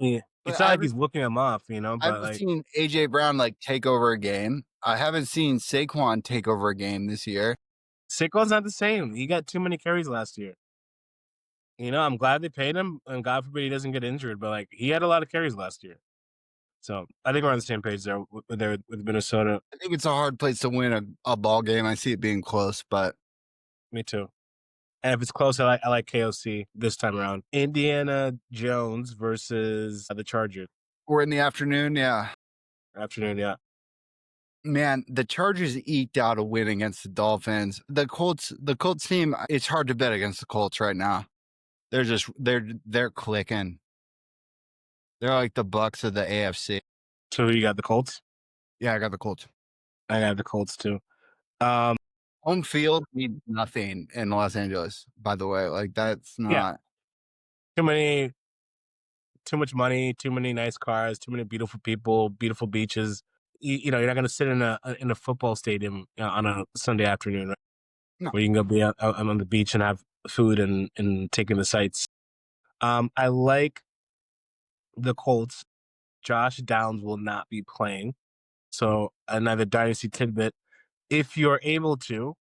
Yeah. It's not like he's looking them off, But I haven't seen AJ Brown take over a game. I haven't seen Saquon take over a game this year. Saquon's not the same. He got too many carries last year. I'm glad they paid him, and God forbid he doesn't get injured. But he had a lot of carries last year. So I think we're on the same page there with Minnesota. I think it's a hard place to win a ball game. I see it being close, but me too. And if it's close, I like KOC this time around. Indiana Jones versus the Chargers. We're in the afternoon, yeah. Afternoon, yeah. Man, the Chargers eked out a win against the Dolphins. The Colts team, it's hard to bet against the Colts right now. They're clicking. They're like the Bucks of the AFC. So you got the Colts? Yeah, I got the Colts. I got the Colts too. Home field means nothing in Los Angeles, by the way. That's not too much money, too many nice cars, too many beautiful people, beautiful beaches. You're not going to sit in a football stadium on a Sunday afternoon, right? No. Where you can go be out on the beach and have food and take in the sights. I like the Colts. Josh Downs will not be playing. So another dynasty tidbit. If you're able to,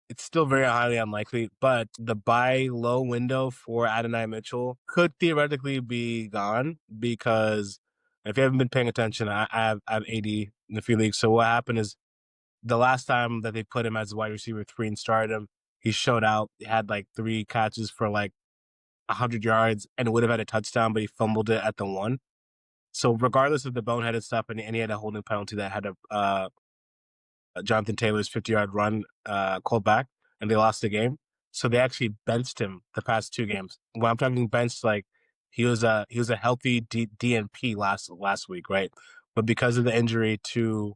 it's still very highly unlikely, but the buy low window for Adonai Mitchell could theoretically be gone because if you haven't been paying attention, I have AD in a few leagues. So what happened is the last time that they put him as wide receiver 3 and started him, he showed out. He had 3 catches for 100 yards and would have had a touchdown, but he fumbled it at the 1. So regardless of the boneheaded stuff, and he had a holding penalty that had a Jonathan Taylor's 50-yard run called back, and they lost the game. So they actually benched him the past 2 games. When I'm talking benched, he was a healthy DNP last week, right? But because of the injury to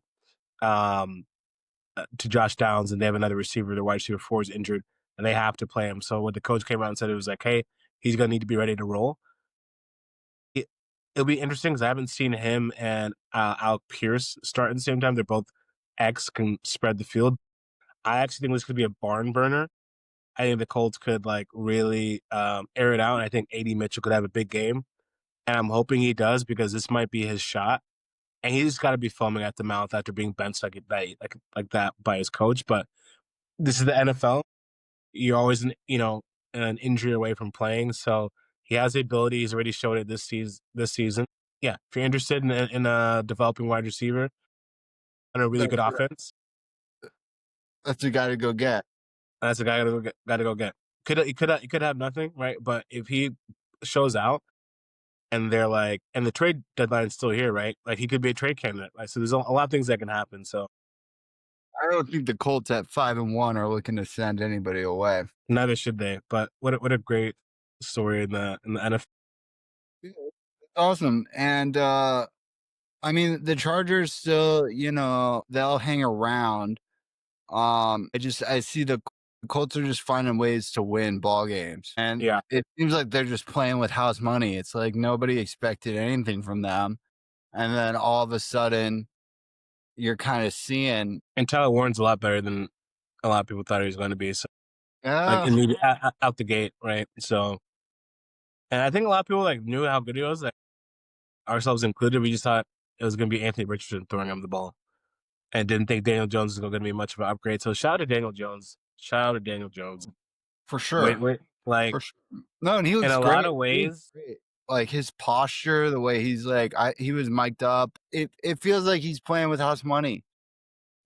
Josh Downs, and they have another receiver, their wide receiver 4 is injured, and they have to play him. So when the coach came out and said it was hey, he's gonna need to be ready to roll. it'll be interesting because I haven't seen him and Alec Pierce start at the same time. They're both X, can spread the field. I actually think this could be a barn burner. I think the Colts could like really air it out. And I think AD Mitchell could have a big game, and I'm hoping he does because this might be his shot. And he's got to be foaming at the mouth after being benched like that by his coach. But this is the NFL. You're always an injury away from playing, so he has the ability. He's already showed it this season. Yeah, if you're interested in a developing wide receiver and a really good offense, That's the guy to go get. that's a guy got to go get. He could have nothing, right? But if he shows out and they're like, and the trade deadline's still here, right? Like he could be a trade candidate. Like, so there's a lot of things that can happen. So I don't think the Colts at 5-1 are looking to send anybody away. neither should they. But what a great story in the NFL. Awesome. And I mean the Chargers still, they'll hang around. I see the Colts are just finding ways to win ball games. And Yeah. it seems like they're just playing with house money. It's like nobody expected anything from them. And then all of a sudden you're kind of seeing, And Tyler Warren's a lot better than a lot of people thought he was going to be. So like out the gate, right? So, and I think a lot of people like knew how good he was, like ourselves included. We just thought it was going to be Anthony Richardson throwing him the ball, and didn't think Daniel Jones was going to be much of an upgrade. So shout out to Daniel Jones. Shout out to Daniel Jones. for sure. Like For sure. No, and he looks in a great. lot of ways. Like his posture, the way he's like, he was mic'd up. It feels like he's playing with house money.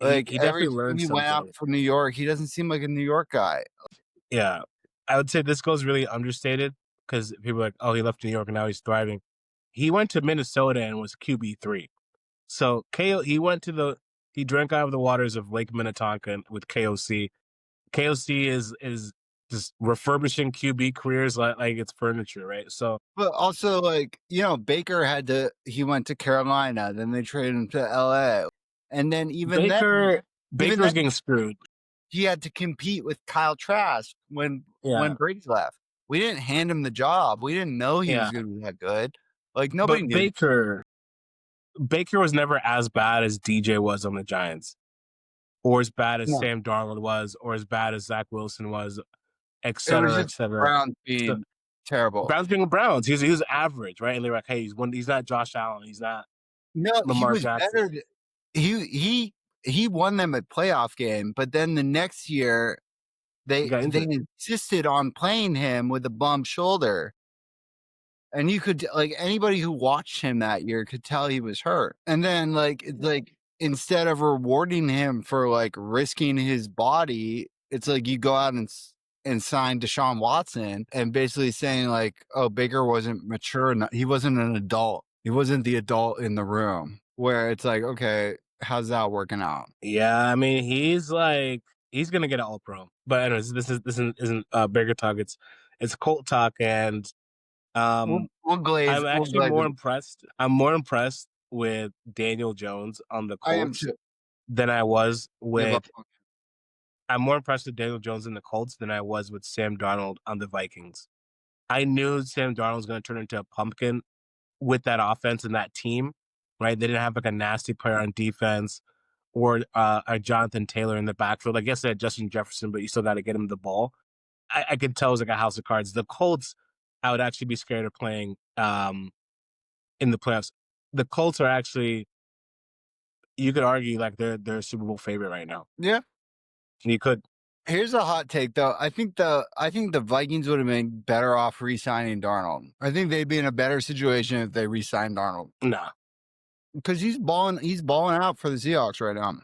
Like He every definitely time learned he went out something. from New York, he doesn't seem like a New York guy. Yeah, I would say this goes really understated because people are like, oh, he left New York and now he's thriving. He went to Minnesota and was QB3. So he drank out of the waters of Lake Minnetonka with KOC. KOC is just refurbishing QB careers like it's furniture, right? So, But also, like, Baker he went to Carolina, then they traded him to LA. And then Baker's then getting screwed. he had to compete with Kyle Trask when Yeah. Brady left. We didn't hand him the job. We didn't know he was going to be that good. Like nobody But knew. Baker was never as bad as DJ was on the Giants, or as bad as No. Sam Darnold was, or as bad as Zach Wilson was, et It was cetera, et just cetera. Browns being terrible. Browns being Browns. He was average, right? And they're like, hey, he's not Josh Allen. He's not No, Lamar he was Jackson. better. He won them a playoff game, but then the next year they insisted on playing him with a bum shoulder. And you could, like, anybody who watched him that year could tell he was hurt. And then like instead of rewarding him for like risking his body, it's like you go out and sign Deshaun Watson and basically saying like, oh, Baker wasn't mature enough. He wasn't an adult. He wasn't the adult in the room, where it's like, okay, how's that working out? Yeah, I mean, he's gonna get an All Pro. But anyways, this isn't Bigger talk. It's Colt talk, and We'll glaze. I'm actually more impressed. I'm more impressed with Daniel Jones on the Colts than I was with. I'm more impressed with Daniel Jones in the Colts than I was with Sam Darnold on the Vikings. I knew Sam Darnold was going to turn into a pumpkin with that offense and that team, right? They didn't have like a nasty player on defense or a Jonathan Taylor in the backfield. I guess they had Justin Jefferson, but you still got to get him the ball. I could tell it was like a house of cards. The Colts, I would actually be scared of playing in the playoffs. The Colts are actually, you could argue like they're a Super Bowl favorite right now. Yeah. You could. Here's a hot take, though. I think the Vikings would have been better off re-signing Darnold. I think they'd be in a better situation if they re-signed Darnold. Nah, because he's balling out for the Seahawks right now.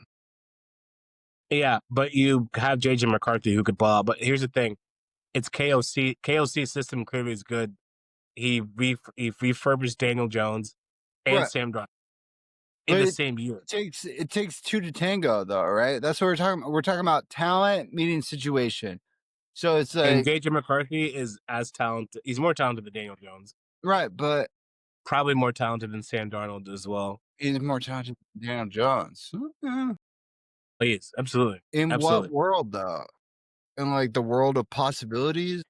Yeah, but you have JJ McCarthy who could ball out. But here's the thing: it's KOC. KOC's system clearly is good. He refurbished Daniel Jones and Sam Darnold in the same year. It takes two to tango, though, right? That's what we're talking about. We're talking about talent meeting situation. So it's like, and JJ McCarthy is as talented. He's more talented than Daniel Jones, right? But probably more talented than Sam Darnold as well. He's more talented than Daniel Jones. Please, absolutely. In what world, though? In like the world of possibilities?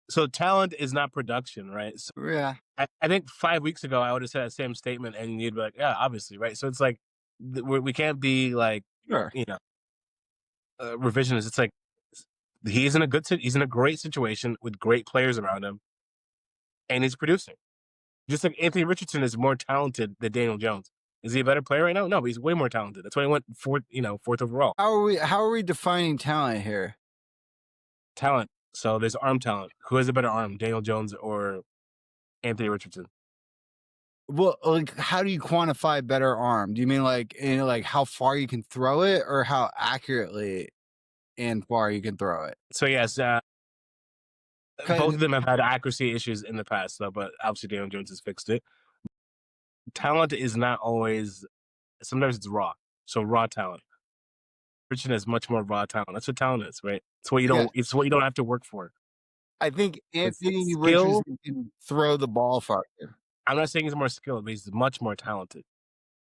So talent is not production, right? So, yeah. I think 5 weeks ago, I would have said that same statement, and you'd be like, "Yeah, obviously, right?" So it's like, we can't be like, Sure. you know, revisionist. It's like, he's in a he's in a great situation with great players around him, and he's producing. Just like Anthony Richardson is more talented than Daniel Jones. Is he a better player right now? No, but he's way more talented. That's why he went fourth overall. How are we defining talent here? Talent. So there's arm talent. Who has a better arm, Daniel Jones or Anthony Richardson? Well, like, how do you quantify better arm? Do you mean like like how far you can throw it, or how accurately and far you can throw it? So yes, both of them have had accuracy issues in the past, though, but obviously Daniel Jones has fixed it. Talent is not always. Sometimes it's raw. So raw talent. Richardson has much more raw talent. That's what talent is, right? It's what you don't. Yeah. It's what you don't have to work for. I think Anthony skill. Richardson can throw the ball farther. I'm not saying he's more skilled, but he's much more talented.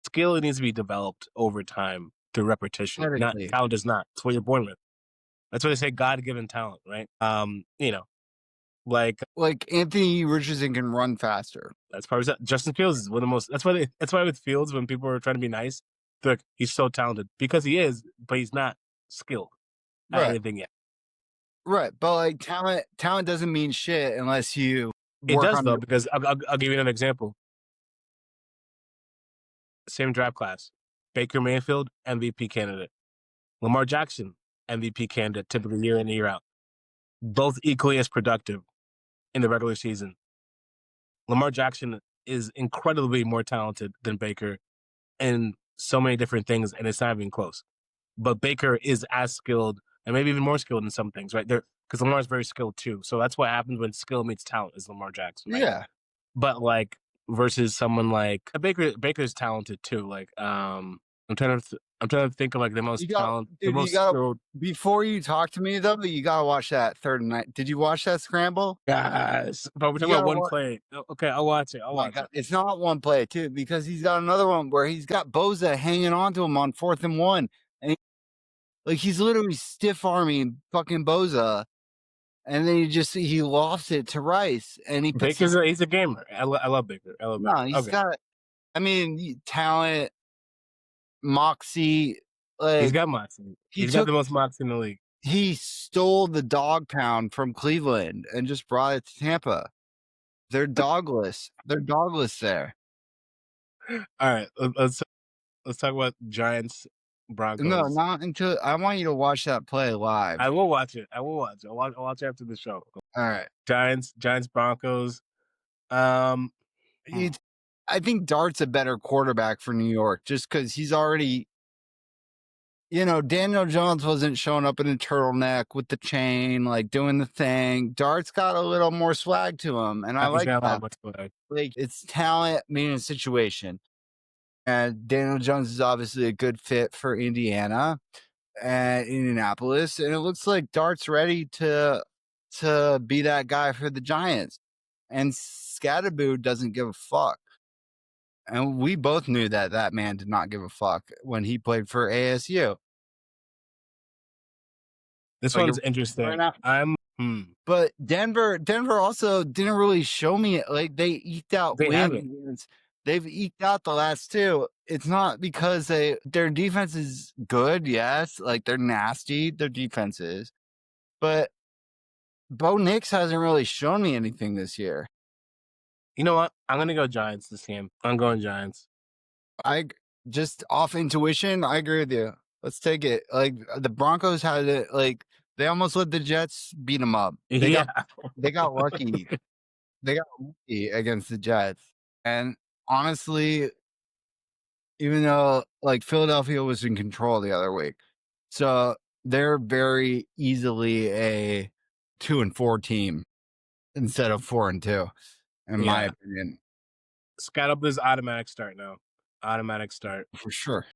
Skill needs to be developed over time through repetition. Not Vertically. talent does not. It's what you're born with. That's why they say God-given talent, right? Like Anthony Richardson can run faster. that's probably Justin Fields is one of the most. That's why with Fields, when people are trying to be nice, they're like, he's so talented because he is, but he's not skilled at Right. anything yet. Right, but like talent doesn't mean shit unless you It work does on though, your- because I'll give you an example. Same draft class. Baker Mayfield, MVP candidate. Lamar Jackson, MVP candidate, typically year in and year out. Both equally as productive in the regular season. Lamar Jackson is incredibly more talented than Baker in so many different things, and it's not even close. But Baker is as skilled and maybe even more skilled in some things, right? Because Lamar is very skilled too. So that's what happens when skill meets talent is Lamar Jackson, right? Yeah. But like versus someone like Baker's talented too. Like I'm trying to think of like the most talented, the most skilled. Before you talk to me though, you gotta watch that third night. Did you watch that scramble? Yes, but we're talking about one play. Okay, I'll watch it. I'll watch it. It's not one play too, because he's got another one where he's got Boza hanging on to him on 4th and 1, and he's literally stiff arming fucking Boza, and then he lofts it to Rice, and he puts. He's a gamer. I love Baker. No, he's got. I mean, talent, moxie. He's got moxie. He's got the most moxie in the league. He stole the dog pound from Cleveland and just brought it to Tampa. They're dogless. They're dogless there. All right, let's talk about Giants Broncos. No, not until I want you to watch that play live. I will watch it. I'll watch it after the show. All right. Giants Broncos. I think Dart's a better quarterback for New York just because he's already. Daniel Jones wasn't showing up in a turtleneck with the chain, like doing the thing. Dart's got a little more swag to him, and I like that. Like, it's talent meaning situation. And Daniel Jones is obviously a good fit for Indiana and Indianapolis, and it looks like Dart's ready to be that guy for the Giants. And Scatterboo doesn't give a fuck. And we both knew that man did not give a fuck when he played for ASU. This one's interesting. But Denver also didn't really show me it. Like, they eked out wins. They've eked out the last two. It's not because their defense is good, yes. Like, they're nasty, their defense is. But Bo Nix hasn't really shown me anything this year. You know what? I'm going to go Giants this game. I'm going Giants. I just off intuition, I agree with you. Let's take it. Like, the Broncos had it, like, they almost let the Jets beat them up. They got lucky. They got lucky against the Jets. And honestly, even though like Philadelphia was in control the other week, so they're very easily a 2-4 team instead of 4-2, in my opinion. Scott is automatic start now. Automatic start for sure.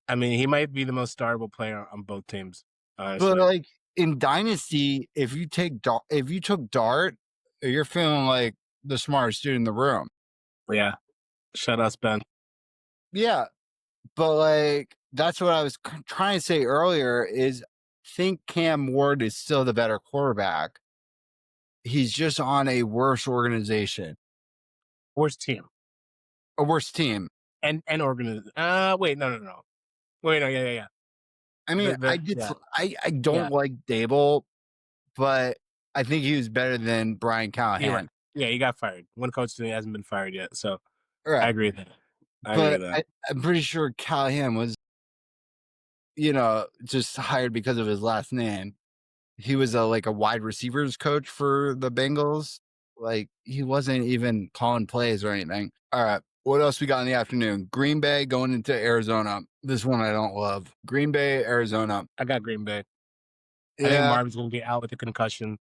I mean, he might be the most startable player on both teams. Honestly. But like in Dynasty, if you took Dart, you're feeling like the smartest dude in the room. Yeah. Shut us, Ben. Yeah. But like, that's what I was trying to say earlier is think Cam Ward is still the better quarterback. He's just on a worse organization. Worst team A worst team. and organization. Wait, no. Wait, no, yeah. I mean, I don't like Dable, but I think he was better than Brian You're right. Callahan. Yeah, he got fired. One coach hasn't been fired yet, so Right. I agree with that. But I'm pretty sure Callahan was, just hired because of his last name. He was a wide receivers coach for the Bengals. Like, he wasn't even calling plays or anything. All right. What else we got in the afternoon? Green Bay going into Arizona. This one I don't love. Green Bay, Arizona. I got Green Bay. Yeah. I think Marvin's going to get out with a concussion.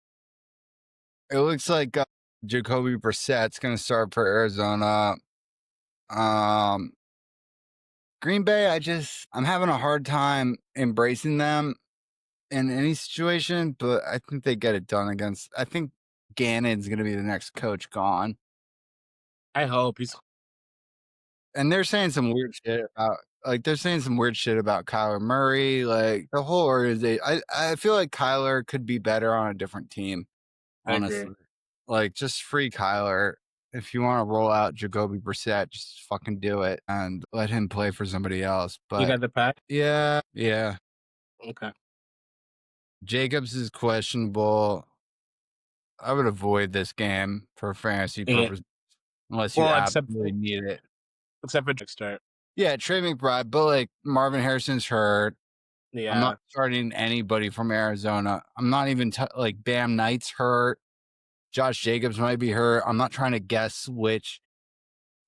It looks like Jacoby Brissett's going to start for Arizona. Green Bay, I'm having a hard time embracing them in any situation, but I think they get it done I think Gannon's going to be the next coach gone. I hope And they're saying some weird shit about, Kyler Murray, like the whole organization. I feel like Kyler could be better on a different team, honestly. Like, just free Kyler. If you want to roll out Jacoby Brissett, just fucking do it and let him play for somebody else. But you got the pack? Yeah. Okay. Jacobs is questionable. I would avoid this game for fantasy purposes unless you absolutely need it. Except for start. Yeah, Trey McBride, but Marvin Harrison's hurt. Yeah. I'm not starting anybody from Arizona. I'm not even Bam Knight's hurt. Josh Jacobs might be hurt. I'm not trying to guess which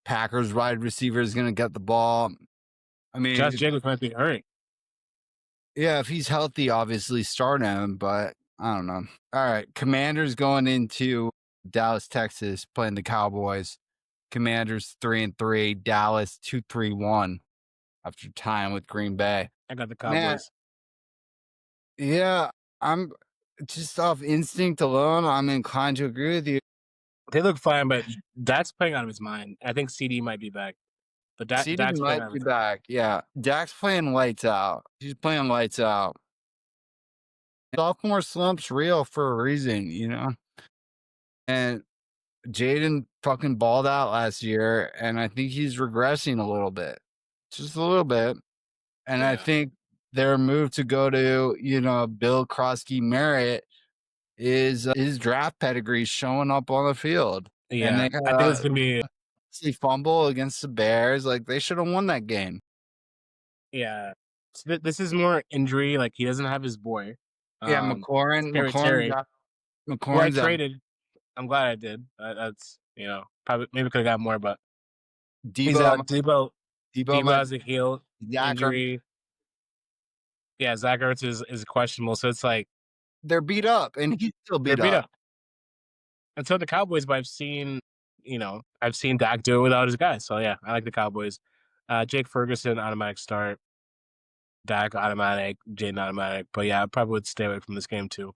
Packers wide receiver is going to get the ball. I mean, Josh Jacobs might be hurt. Yeah, if he's healthy, obviously start him, but I don't know. All right, Commanders going into Dallas, Texas, playing the Cowboys. Commanders 3-3, Dallas 2-3-1 after time with Green Bay. I got the Cowboys. Yeah, I'm just off instinct alone. I'm inclined to agree with you. They look fine, but Dak's playing out of his mind. I think CD might be back. But CD might be back. Yeah, Dak's playing lights out. He's playing lights out. Sophomore slump's real for a reason, And Jaden fucking balled out last year, and I think he's regressing a little bit, just a little bit. And I think their move to go to, Bill Krosky Merritt is his draft pedigree showing up on the field. Yeah, and I think it's gonna be fumble against the Bears. Like, they should have won that game. Yeah, so this is more injury. Like, he doesn't have his boy. Yeah, McLaurin. Who I traded. I'm glad I did. That's probably maybe could have got more, but he's out. Debo has a heel injury. Yeah, Zach Ertz is questionable, so it's like they're beat up, and he's still beat up. And so the Cowboys, but I've seen Dak do it without his guys. So yeah, I like the Cowboys. Jake Ferguson, automatic start. Dak, automatic. Jaden, automatic. But yeah, I probably would stay away from this game too.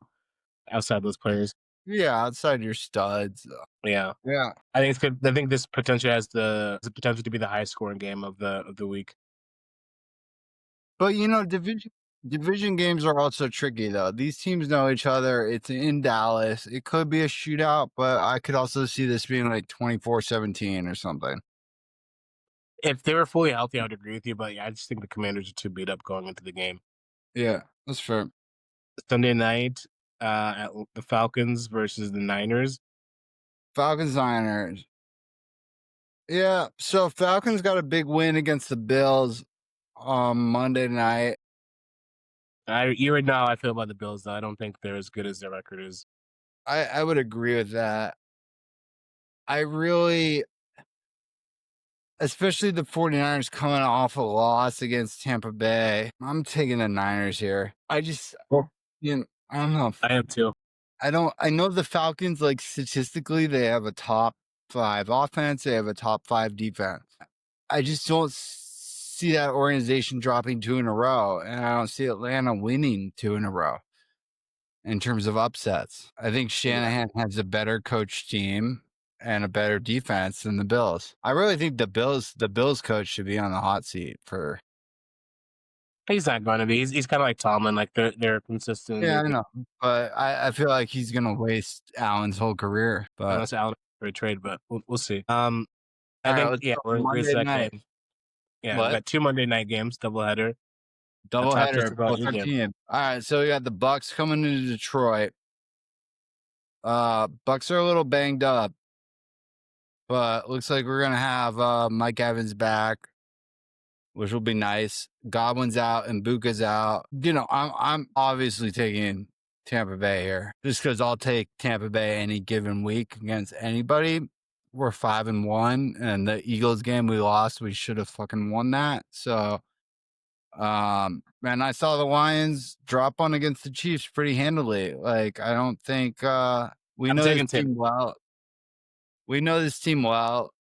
Outside those players. Yeah, outside your studs. Yeah. I think it's good. I think this potentially has the potential to be the highest scoring game of the week. But division games are also tricky though. These teams know each other. It's in Dallas. It could be a shootout, but I could also see this being like 24-17 or something. If they were fully healthy, I would agree with you. But yeah, I just think the Commanders are too beat up going into the game. Yeah, that's fair. Sunday night, at the Falcons versus the Niners. Falcons-Niners. Yeah, so Falcons got a big win against the Bills on Monday night. Even now, I feel about the Bills, though. I don't think they're as good as their record is. I would agree with that. I really, especially the 49ers coming off a loss against Tampa Bay. I'm taking the Niners here. I don't know. I am too. I know the Falcons, statistically, they have a top 5 offense. They have a top 5 defense. I just don't see that organization dropping 2 in a row. And I don't see Atlanta winning 2 in a row in terms of upsets. I think Shanahan has a better coach team and a better defense than the Bills. I really think the Bills coach should be on the hot seat for. He's not going to be. He's kind of like Tomlin. Like, they're consistent. Yeah, I know. But I feel like he's going to waste Allen's whole career. But unless Allen for a trade, but we'll see. I All right, think let's go we're Monday set night. game. Yeah, we What? got 2 Monday night games, doubleheader. Talk to us Doubleheader, about both your our game. team. All right, so we got the Bucks coming into Detroit. Bucks are a little banged up, but looks like we're gonna have Mike Evans back, which will be nice. Godwin's out and Buka's out. You know, I'm obviously taking Tampa Bay here, just because I'll take Tampa Bay any given week against anybody. We're 5-1, and the Eagles game we lost, we should have fucking won that. So, and I saw the Lions drop one against the Chiefs pretty handily. Like, I don't think we I'm know this taking Tampa. team well. We know this team well.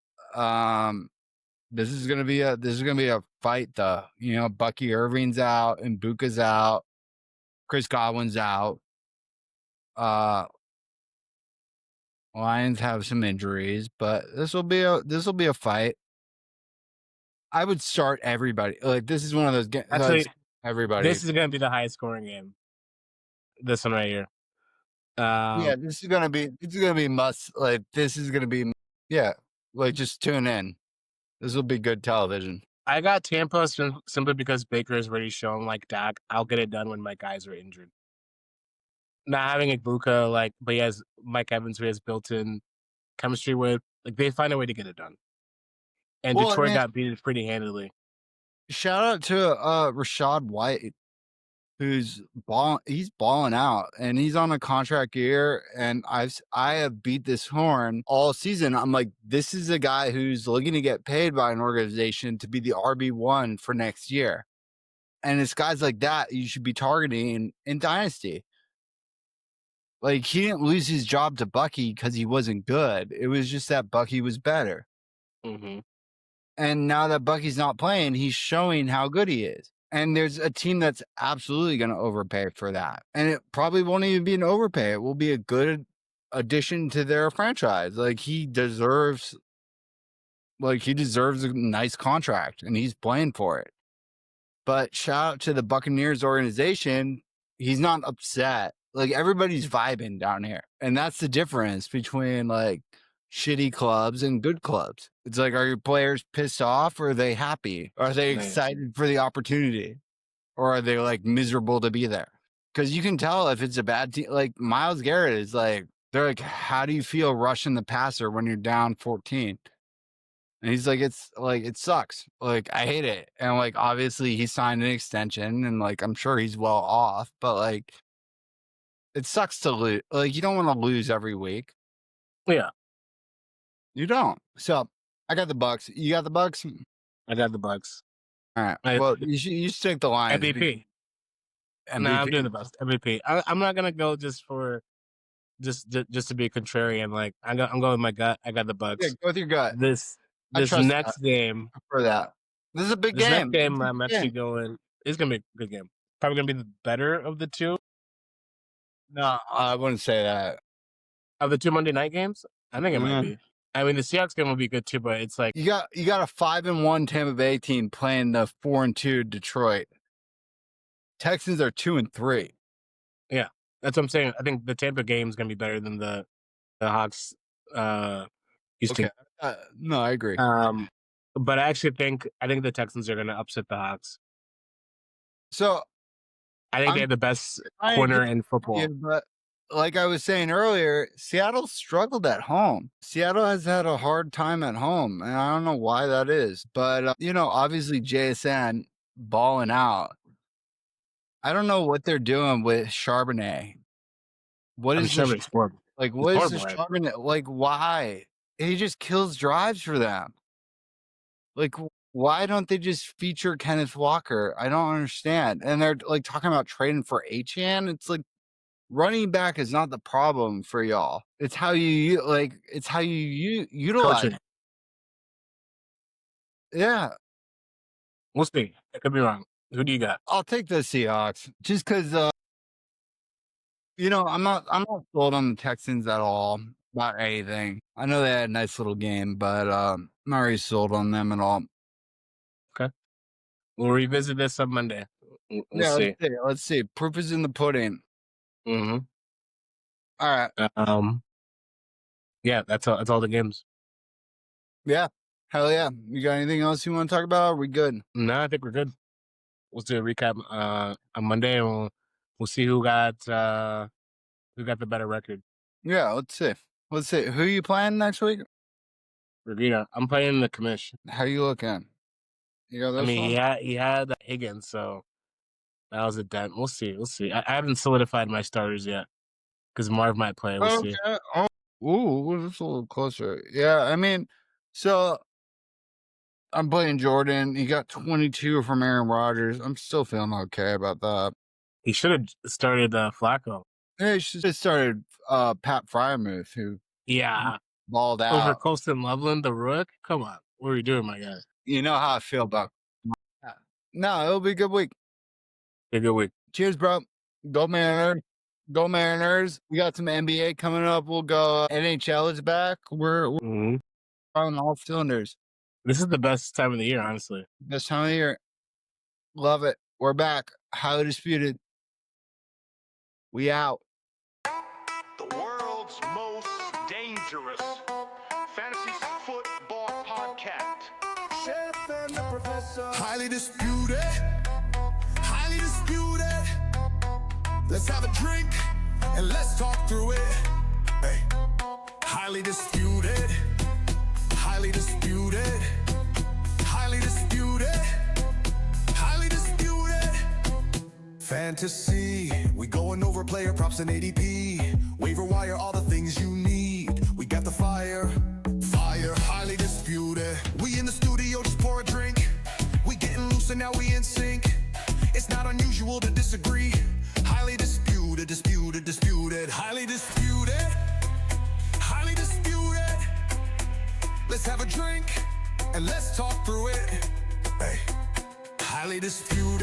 This is gonna be a fight, though. You know, Bucky Irving's out and Buka's out. Chris Godwin's out. Lions have some injuries, but this will be a fight. I would start everybody. Like, this is one of those games. Actually, Everybody. this is gonna be the highest scoring game. This one right here. Yeah, this is gonna be must. Like, this is gonna be, yeah. Like, just tune in. This will be good television. I got Tampa simply because Baker has already shown, like Dak, I'll get it done when my guys are injured. Not having Ibuka, but he has Mike Evans, who he has built-in chemistry with. Like, they find a way to get it done. And Well, Detroit man, got beaten pretty handily. shout out to Rashad White, who's he's balling out, and he's on a contract year. And I have beat this horn all season. I'm like, this is a guy who's looking to get paid by an organization to be the RB1 for next year. And it's guys like that you should be targeting in Dynasty. Like, he didn't lose his job to Bucky because he wasn't good. It was just that Bucky was better. Mm-hmm. And now that Bucky's not playing, he's showing how good he is. And there's a team that's absolutely going to overpay for that. And it probably won't even be an overpay. It will be a good addition to their franchise. Like, he deserves a nice contract, and he's playing for it. But shout out to the Buccaneers organization. He's not upset. Like, everybody's vibing down here. And that's the difference between, like, shitty clubs and good clubs. It's like, are your players pissed off, or are they happy? Are they excited for the opportunity? Or are they, like, miserable to be there? Because you can tell if it's a bad team. Like, Myles Garrett is like, they're like, how do you feel rushing the passer when you're down 14? And he's like, it sucks. Like, I hate it. And, like, obviously he signed an extension, and, like, I'm sure he's well off, but, like, it sucks to lose. Like, you don't want to lose every week. Yeah. You don't. So I got the Bucks. You got the Bucks? I got the Bucks. All right. Well, you should take the Lions. MVP. MVP. No, I'm doing the Bucks. MVP. I'm not gonna go just to be contrarian. Like, I'm going with my gut. I got the Bucks. Yeah, go with your gut. This next game. For that. This is a big game. Next game, I'm actually going. It's gonna be a good game. Probably gonna be the better of the two. No, I wouldn't say that. Of the 2 Monday night games, I think it might be. I mean, the Seahawks game will be good too, but it's like you got a 5-1 Tampa Bay team playing the 4-2 Detroit. Texans are 2-3. Yeah, that's what I'm saying. I think the Tampa game is gonna be better than the Hawks. Houston. Okay. No, I agree. But I actually think the Texans are gonna upset the Hawks. So I think they have the best corner in football. Yeah, but like I was saying earlier, Seattle struggled at home. Seattle has had a hard time at home, and I don't know why that is. But, obviously JSN balling out. I don't know what they're doing with Charbonnet. What is Charbonnet? Like, what is the Charbonnet? Like, why? He just kills drives for them. Like, why don't they just feature Kenneth Walker? I don't understand. And they're, like, talking about trading for Achane. It's like, running back is not the problem for y'all. It's how you utilize it. Yeah. We'll see. I could be wrong. Who do you got? I'll take the Seahawks just because, I'm not sold on the Texans at all about anything. I know they had a nice little game, but I'm not really sold on them at all. Okay. We'll revisit this on Monday. We'll see. Let's see. Proof is in the pudding. Mm-hmm. All right. Yeah, that's all the games. Yeah. Hell yeah. You got anything else you want to talk about? Are we good? No, I think we're good. We'll do a recap on Monday, and we'll see who got the better record. Yeah, let's see. Let's see. Who you playing next week? Regina, I'm playing the commish. How you looking? You got I this mean, one? he had Higgins, so that was a dent. We'll see. I haven't solidified my starters yet because Marv might play. We'll see. Okay. Oh, ooh, that's a little closer. Yeah, I mean, so I'm playing Jordan. He got 22 from Aaron Rodgers. I'm still feeling okay about that. He should have started Flacco. Yeah, he should have started Pat Fryermuth, who Yeah, balled over out. Colston Loveland, the rook. Come on, what are you doing, my guy? You know how I feel about. No, it'll be a good week. A good week. Cheers, bro. Go Mariners. Go Mariners. We got some NBA coming up. We'll go. NHL is back. We're on all cylinders. This is the best time of the year, honestly. This time of year. Love it. We're back. Highly disputed. We out. The world's most dangerous fantasy football podcast. Chef and the professor. Highly disputed. Highly disputed. Let's have a drink and let's talk through it. Hey. Highly disputed. Highly disputed. Highly disputed. Highly disputed. Fantasy. We going over player props and ADP. Waiver wire, all the things you need. We got the fire. Fire. Highly disputed. We in the studio, just pour a drink. We getting loose and now we in sync. It's not unusual to disagree. Highly disputed, disputed, disputed. Highly disputed. Highly disputed. Let's have a drink and let's talk through it. Hey. Highly disputed.